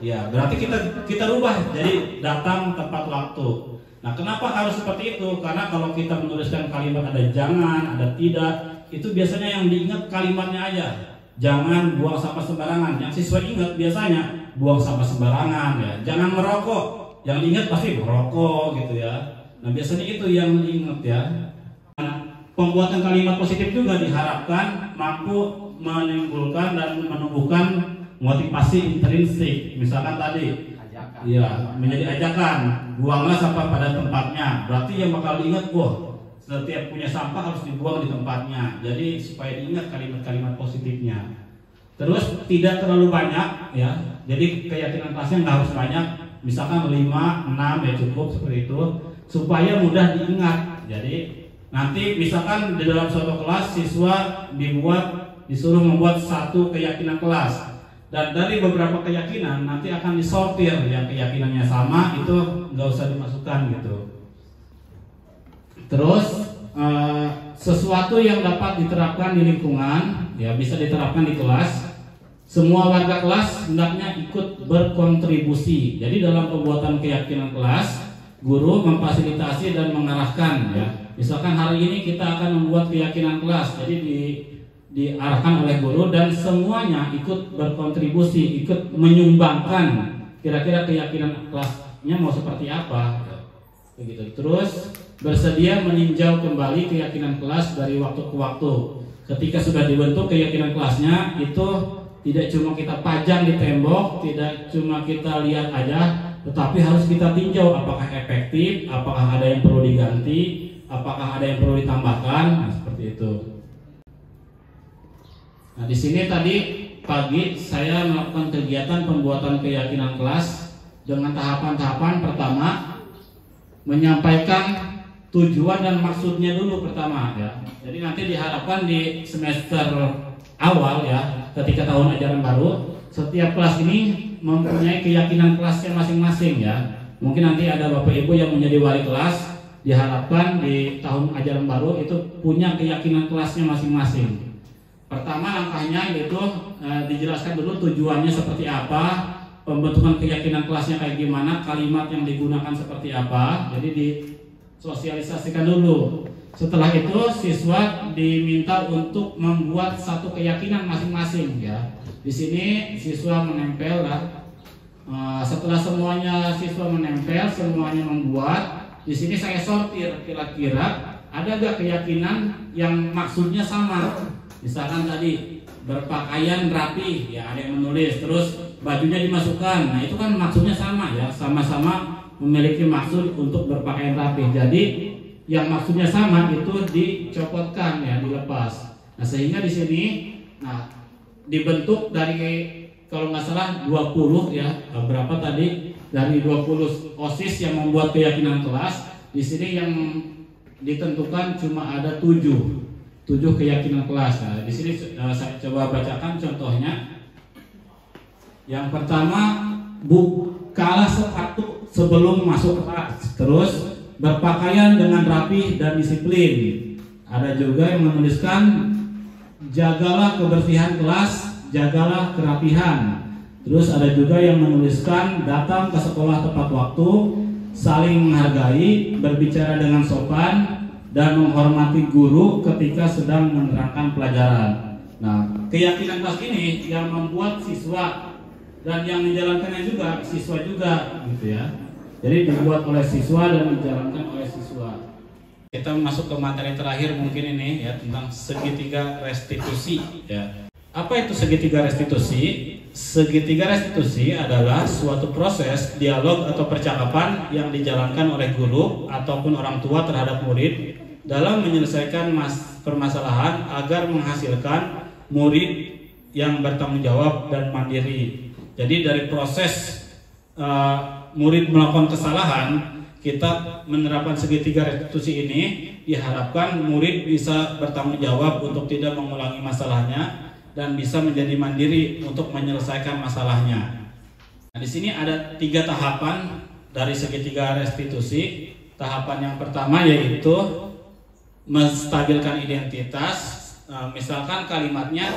Ya, berarti kita rubah jadi datang tepat waktu. Nah, kenapa harus seperti itu? Karena kalau kita menuliskan kalimat ada jangan, ada tidak, itu biasanya yang diingat kalimatnya aja. Jangan buang sampah sembarangan. Yang siswa ingat biasanya buang sampah sembarangan ya. Jangan merokok. Yang diingat pasti merokok gitu ya. Nah, biasanya itu yang diingat ya. Nah, pembuatan kalimat positif juga diharapkan mampu menimbulkan dan menumbuhkan motivasi intrinsik. Misalkan tadi Ajakan. ya menjadi ajakan, buanglah sampah pada tempatnya. Berarti yang bakal diingat, wah setiap punya sampah harus dibuang di tempatnya. Jadi supaya diingat kalimat-kalimat positifnya. Terus tidak terlalu banyak ya. Jadi keyakinan kelasnya nggak harus banyak. Misalkan 5, 6 ya cukup seperti itu supaya mudah diingat. Jadi nanti misalkan di dalam suatu kelas siswa disuruh membuat satu keyakinan kelas. Dan dari beberapa keyakinan nanti akan disortir, yang keyakinannya sama itu nggak usah dimasukkan gitu. Terus sesuatu yang dapat diterapkan di lingkungan ya bisa diterapkan di kelas. Semua warga kelas hendaknya ikut berkontribusi. Jadi dalam pembuatan keyakinan kelas, guru memfasilitasi dan mengarahkan ya. Misalkan hari ini kita akan membuat keyakinan kelas, jadi diarahkan oleh guru dan semuanya ikut berkontribusi, ikut menyumbangkan kira-kira keyakinan kelasnya mau seperti apa begitu. Terus bersedia meninjau kembali keyakinan kelas dari waktu ke waktu. Ketika sudah dibentuk keyakinan kelasnya, itu tidak cuma kita pajang di tembok, tidak cuma kita lihat aja, tetapi harus kita tinjau apakah efektif, apakah ada yang perlu diganti, apakah ada yang perlu ditambahkan. Nah, seperti itu. Nah, di sini tadi pagi saya melakukan kegiatan pembuatan keyakinan kelas dengan tahapan-tahapan. Pertama, menyampaikan tujuan dan maksudnya dulu pertama ya. Jadi nanti diharapkan di semester awal ya, ketika tahun ajaran baru, setiap kelas ini mempunyai keyakinan kelasnya masing-masing ya. Mungkin nanti ada Bapak Ibu yang menjadi wali kelas, diharapkan di tahun ajaran baru itu punya keyakinan kelasnya masing-masing. Pertama langkahnya yaitu dijelaskan dulu tujuannya seperti apa, pembentukan keyakinan kelasnya kayak gimana, kalimat yang digunakan seperti apa. Jadi disosialisasikan dulu. Setelah itu siswa diminta untuk membuat satu keyakinan masing-masing ya. Di sini siswa menempel lah. Setelah semuanya siswa menempel, semuanya membuat. Di sini saya sortir kira-kira ada gak keyakinan yang maksudnya sama. Misalkan tadi berpakaian rapi, ya ada yang menulis, terus bajunya dimasukkan. Nah itu kan maksudnya sama ya, sama-sama memiliki maksud untuk berpakaian rapi. Jadi yang maksudnya sama itu dicopotkan ya, dilepas. Nah sehingga di sini, nah dibentuk dari kalau nggak salah 20 ya, berapa tadi dari 20 OSIS yang membuat keyakinan kelas. Di sini yang ditentukan cuma ada 7 keyakinan kelas. Nah, di sini saya coba bacakan contohnya. Yang pertama, bukalah sepatu sebelum masuk kelas. Terus berpakaian dengan rapi dan disiplin. Ada juga yang menuliskan jagalah kebersihan kelas, jagalah kerapihan. Terus ada juga yang menuliskan datang ke sekolah tepat waktu, saling menghargai, berbicara dengan sopan, dan menghormati guru ketika sedang menerangkan pelajaran. Nah, keyakinan kelas ini yang membuat siswa dan yang menjalankannya juga siswa juga, gitu ya. Jadi dibuat oleh siswa dan dijalankan oleh siswa. Kita masuk ke materi terakhir mungkin ini ya, tentang segitiga restitusi. Ya. Apa itu segitiga restitusi? Segitiga restitusi adalah suatu proses dialog atau percakapan yang dijalankan oleh guru ataupun orang tua terhadap murid dalam menyelesaikan permasalahan agar menghasilkan murid yang bertanggung jawab dan mandiri. Jadi dari proses murid melakukan kesalahan, kita menerapkan segitiga restitusi ini, diharapkan murid bisa bertanggung jawab untuk tidak mengulangi masalahnya dan bisa menjadi mandiri untuk menyelesaikan masalahnya. Nah, di sini ada 3 tahapan dari segitiga restitusi. Tahapan yang pertama yaitu menstabilkan identitas. Misalkan kalimatnya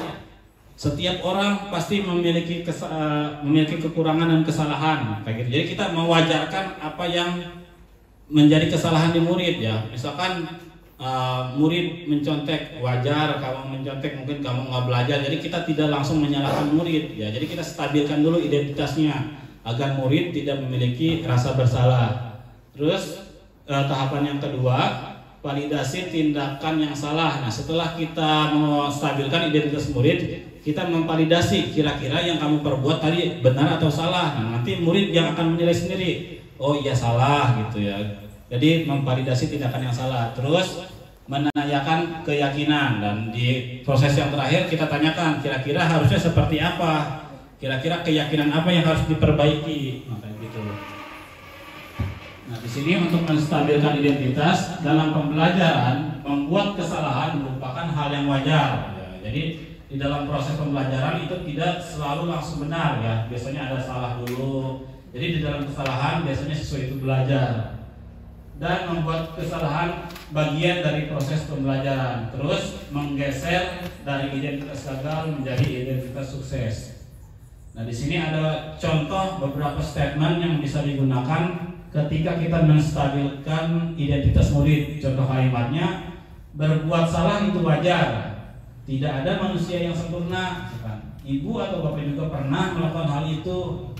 setiap orang pasti memiliki kekurangan dan kesalahan kayak gitu. Jadi kita mewajarkan apa yang menjadi kesalahan di murid ya. Misalkan murid mencontek, wajar kamu mencontek, mungkin kamu nggak belajar. Jadi kita tidak langsung menyalahkan murid ya. Jadi kita stabilkan dulu identitasnya agar murid tidak memiliki rasa bersalah. Terus tahapan yang kedua, validasi tindakan yang salah. Nah, setelah kita menstabilkan identitas murid, kita memvalidasi kira-kira yang kamu perbuat tadi benar atau salah. Nah, nanti murid yang akan menilai sendiri. Oh iya salah gitu ya. Jadi memvalidasi tindakan yang salah. Terus menanyakan keyakinan, dan di proses yang terakhir kita tanyakan kira-kira harusnya seperti apa. Kira-kira keyakinan apa yang harus diperbaiki. Nah, kayak gitu. Nah, di sini untuk menstabilkan identitas dalam pembelajaran, membuat kesalahan merupakan hal yang wajar. Ya. Jadi di dalam proses pembelajaran itu tidak selalu langsung benar ya. Biasanya ada salah dulu. Jadi di dalam kesalahan biasanya siswa itu belajar. Dan membuat kesalahan bagian dari proses pembelajaran. Terus menggeser dari identitas gagal menjadi identitas sukses. Nah, di sini ada contoh beberapa statement yang bisa digunakan ketika kita menstabilkan identitas murid. Contoh kalimatnya, berbuat salah itu wajar. Tidak ada manusia yang sempurna. Ibu atau bapak juga pernah melakukan hal itu.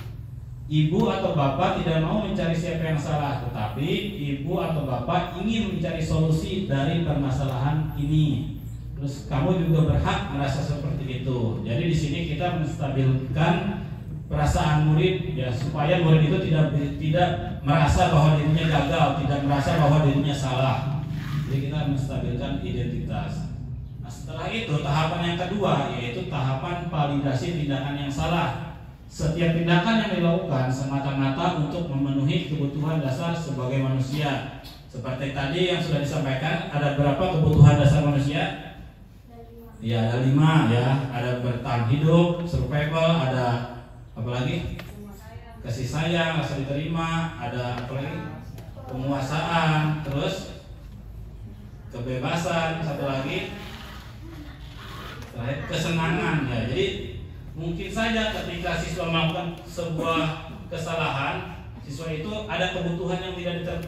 Ibu atau bapak tidak mau mencari siapa yang salah, tetapi ibu atau bapak ingin mencari solusi dari permasalahan ini. Terus kamu juga berhak merasa seperti itu. Jadi di sini kita menstabilkan perasaan murid ya, supaya murid itu tidak merasa bahwa dirinya gagal, tidak merasa bahwa dirinya salah. Jadi kita menstabilkan identitas. Nah, setelah itu tahapan yang kedua yaitu tahapan validasi tindakan yang salah. Setiap tindakan yang dilakukan semata-mata untuk memenuhi kebutuhan dasar sebagai manusia. Seperti tadi yang sudah disampaikan, ada berapa kebutuhan dasar manusia? Ya, ada 5 ya. Ada bertahan hidup, survival, ada apa lagi? kasih sayang, rasa diterima, ada apa lagi? Penguasaan, terus kebebasan, satu lagi kesenangan ya. Jadi mungkin saja ketika siswa melakukan sebuah kesalahan, siswa itu ada kebutuhan yang tidak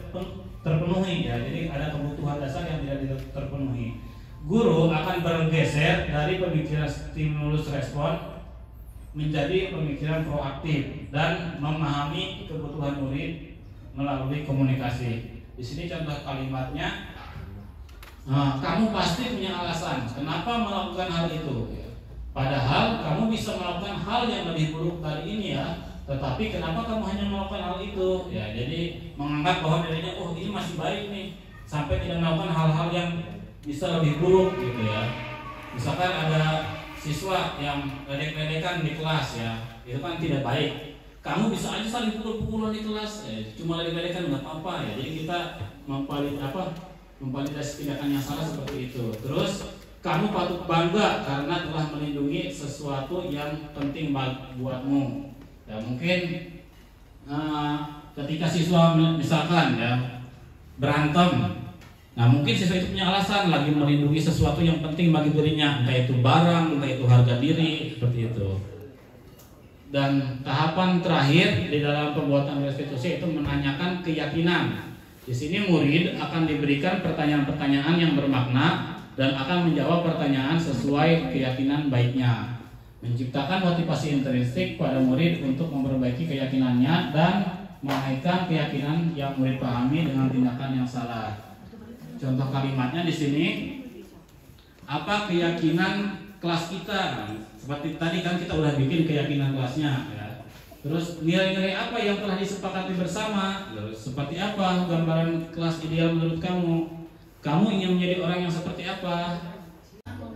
terpenuhi ya. Jadi ada kebutuhan dasar yang tidak terpenuhi. Guru akan bergeser dari pemikiran stimulus respon menjadi pemikiran proaktif dan memahami kebutuhan murid melalui komunikasi. Di sini contoh kalimatnya, kamu pasti punya alasan kenapa melakukan hal itu. Padahal kamu bisa melakukan hal yang lebih buruk dari ini ya. Tetapi kenapa kamu hanya melakukan hal itu? Ya, jadi menganggap bahwa dirinya, oh ini masih baik nih, sampai tidak melakukan hal-hal yang bisa lebih buruk gitu ya. Misalkan ada siswa yang ledek-ledekan di kelas ya, itu kan tidak baik. Kamu bisa aja saling pukul-pukulan di kelas, cuma ledek-ledekan nggak apa-apa ya. Jadi kita memvalidasi tindakan yang salah seperti itu. Terus kamu patut bangga karena telah melindungi sesuatu yang penting buatmu. Ya mungkin ketika siswa misalkan ya berantem. Nah mungkin siswa itu punya alasan lagi melindungi sesuatu yang penting bagi dirinya, entah itu barang, entah itu harga diri, seperti itu. Dan tahapan terakhir di dalam pembuatan restitusi itu menanyakan keyakinan. Di sini murid akan diberikan pertanyaan-pertanyaan yang bermakna dan akan menjawab pertanyaan sesuai keyakinan baiknya. Menciptakan motivasi intrinsik pada murid untuk memperbaiki keyakinannya dan mengaitkan keyakinan yang murid pahami dengan tindakan yang salah. Contoh kalimatnya di sini, apa keyakinan kelas kita? Seperti tadi kan kita udah bikin keyakinan kelasnya. Ya. Terus nilai-nilai apa yang telah disepakati bersama? Seperti apa gambaran kelas ideal menurut kamu? Kamu ingin menjadi orang yang seperti apa?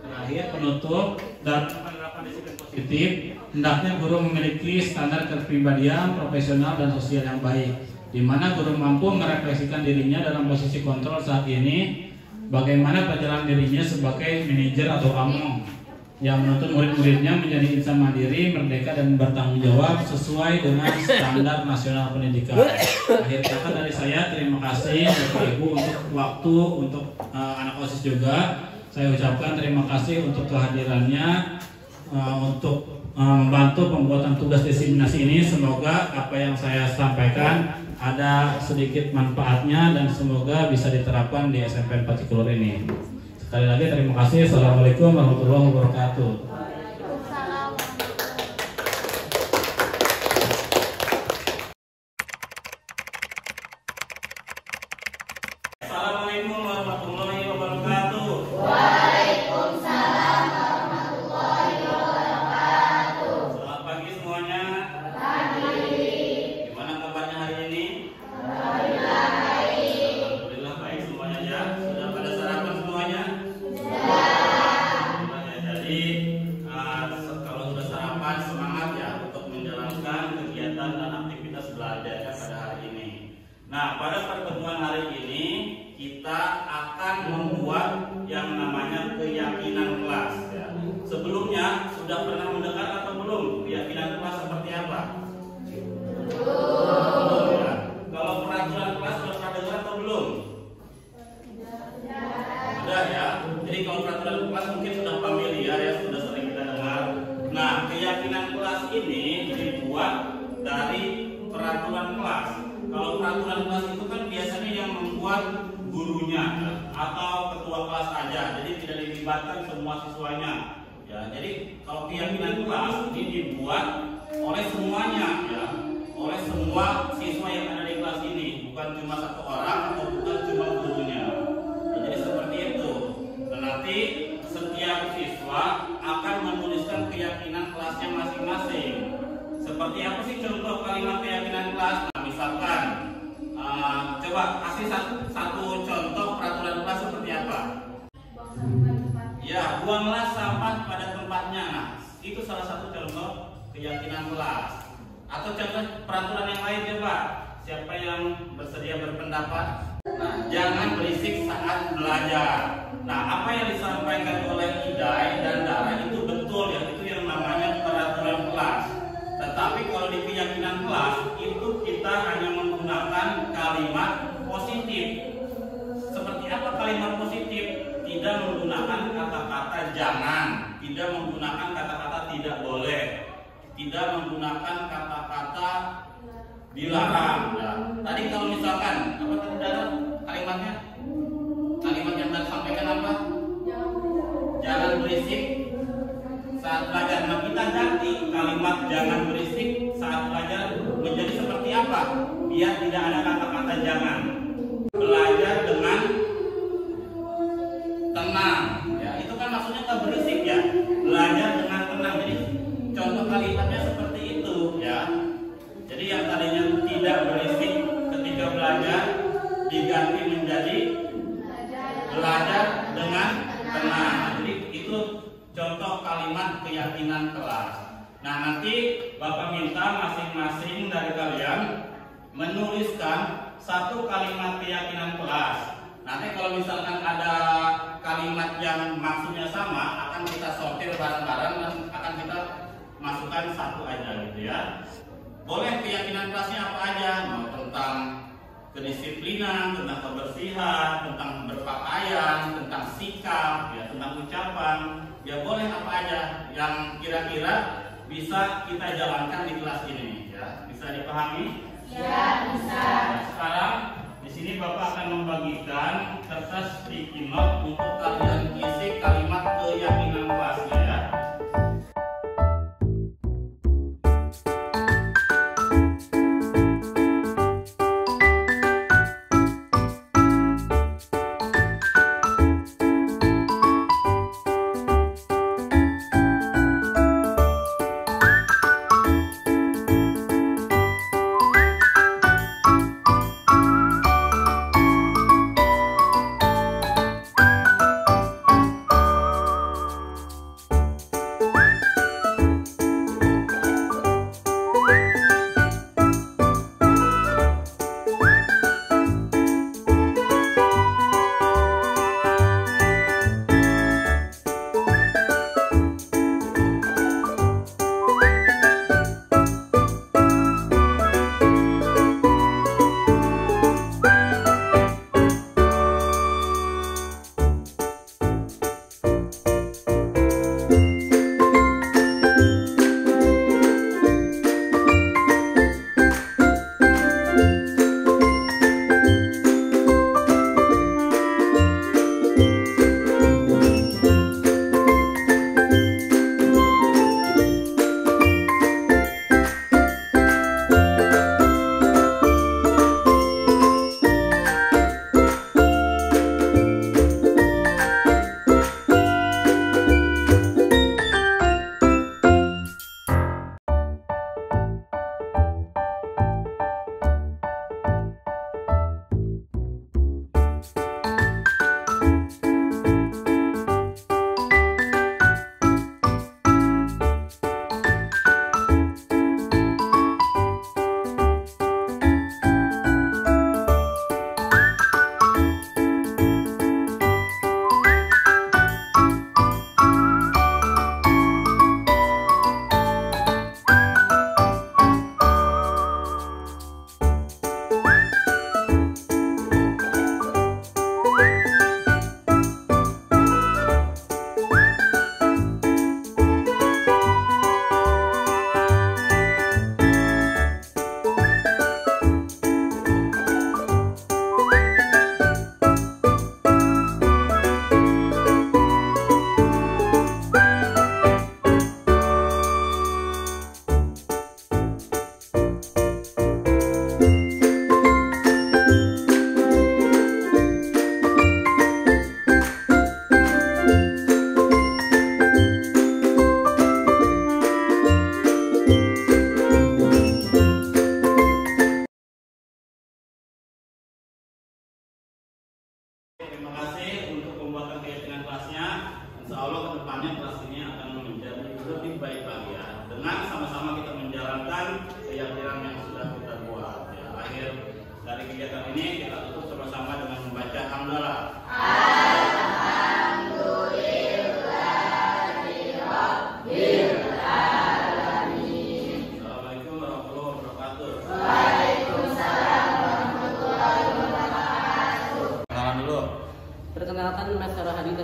Terakhir penutup dan penerapan disiplin positif. Hendaknya guru memiliki standar kepribadian, profesional dan sosial yang baik, di mana guru mampu merefleksikan dirinya dalam posisi kontrol saat ini, bagaimana perjalanan dirinya sebagai manajer atau among yang menuntut murid-muridnya menjadi insan mandiri, merdeka dan bertanggung jawab sesuai dengan standar nasional pendidikan. Akhir kata dari saya, terima kasih Bapak Ibu untuk waktu, untuk anak OSIS juga. Saya ucapkan terima kasih untuk kehadirannya, untuk membantu pembuatan tugas diseminasi ini. Semoga apa yang saya sampaikan ada sedikit manfaatnya dan semoga bisa diterapkan di SMP 4 Cikulur ini. Sekali lagi terima kasih. Assalamualaikum warahmatullahi wabarakatuh. Assalamualaikum warahmatullahi wabarakatuh. Waalaikumsalam warahmatullahi wabarakatuh. Selamat pagi semuanya. Gimana kabarnya hari ini? Alhamdulillah baik semuanya ya. Sudah pada sarapan semuanya? Jadi kalau sudah sarapan semangat ya untuk menjalankan kegiatan dan aktivitas belajarnya pada hari ini. Nah, pada pertemuan hari ini kita akan membuat yang namanya keyakinan kelas ya. Sebelumnya sudah pernah mendengar atau belum keyakinan kelas seperti apa? Belum ya. Kalau peraturan kelas sudah pernah dengar atau belum? Sudah ya. Jadi kalau peraturan kelas mungkin sudah familiar ya, sudah sering kita dengar. Nah, keyakinan kelas ini dibuat dari peraturan kelas. Kalau peraturan kelas itu kan biasanya yang membuat gurunya atau ketua kelas aja, jadi tidak dilibatkan semua siswanya. Ya, jadi kalau keyakinan kelas ini dibuat oleh semuanya, ya, oleh semua siswa yang ada di kelas ini, bukan cuma satu orang atau bukan cuma gurunya. Ya, jadi seperti itu. Dan nanti setiap siswa akan menuliskan keyakinan kelasnya masing-masing. Seperti apa sih contoh kalimat keyakinan kelas? Nah, misalkan, coba kasih satu contoh peraturan kelas seperti apa? Ya, buanglah sampah pada tempatnya. Nah, itu salah satu contoh keyakinan kelas. Atau contoh peraturan yang lain coba. Siapa yang bersedia berpendapat? Nah, jangan berisik saat belajar. Nah, apa yang disampaikan oleh Idai dan Dara itu betul ya, itu yang namanya peraturan kelas. Tetapi Tapi kalau di keyakinan kelas itu kita hanya menggunakan kalimat positif. Seperti apa kalimat positif? Tidak menggunakan kata-kata jangan, tidak menggunakan kata-kata tidak boleh, tidak menggunakan kata-kata dilarang. Ya. Tadi kalau misalkan apa tadi dalam kalimatnya? Kalimat yang tadi sampaikan apa? Jangan berisik saat belajar. Nah, kita ganti kalimat jangan berisik saat belajar menjadi seperti apa? Biar tidak ada kata-kata jangan. Belajar dengan tenang. Ya, itu kan maksudnya tak berisik ya. Belajar dengan tenang. Jadi contoh kalimatnya seperti itu ya. Jadi yang tadinya tidak berisik ketika belajar diganti menjadi belajar dengan tenang. Jadi itu contoh kalimat keyakinan kelas. Nah, nanti Bapak minta masing-masing dari kalian menuliskan satu kalimat keyakinan kelas. Nanti kalau misalkan ada kalimat yang maksudnya sama, akan kita sortir bareng-bareng dan akan kita masukkan satu aja gitu ya. Boleh keyakinan kelasnya apa aja, mau tentang kedisiplinan, tentang kebersihan, tentang berpakaian, tentang sikap, ya, tentang ucapan, ya boleh apa aja yang kira-kira bisa kita jalankan di kelas ini, ya. Bisa dipahami? Ya, bisa. Nah, sekarang di sini Bapak akan membagikan kertas sticky note untuk kalian isi kalimat keyakinan kelasnya ya.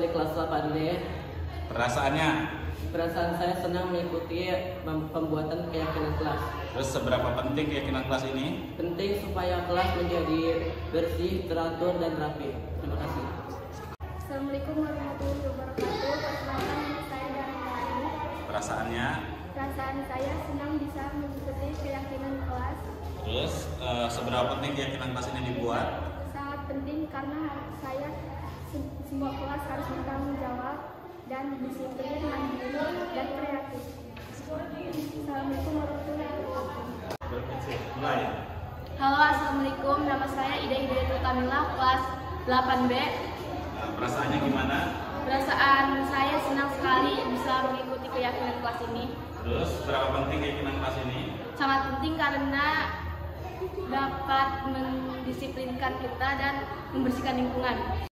mewakili kelas 8D. Perasaannya? Perasaan saya senang mengikuti pembuatan keyakinan kelas. Terus seberapa penting keyakinan kelas ini? Penting supaya kelas menjadi bersih, teratur, dan rapi. Terima kasih. Assalamualaikum warahmatullahi wabarakatuh. Perkenalkan saya dari ini. Perasaannya? Perasaan saya senang bisa mengikuti keyakinan kelas. Terus seberapa penting keyakinan kelas ini dibuat? Sangat penting karena saya semua kelas harus bertanggung jawab dan disiplin, mandiri, dan kreatif. Assalamualaikum warahmatullahi wabarakatuh. Mulai. Halo, assalamualaikum. Nama saya Ida Hidayatul Kamila, kelas 8B. Perasaannya gimana? Perasaan saya senang sekali bisa mengikuti keyakinan kelas ini. Terus berapa penting keyakinan kelas ini? Sangat penting karena dapat mendisiplinkan kita dan membersihkan lingkungan.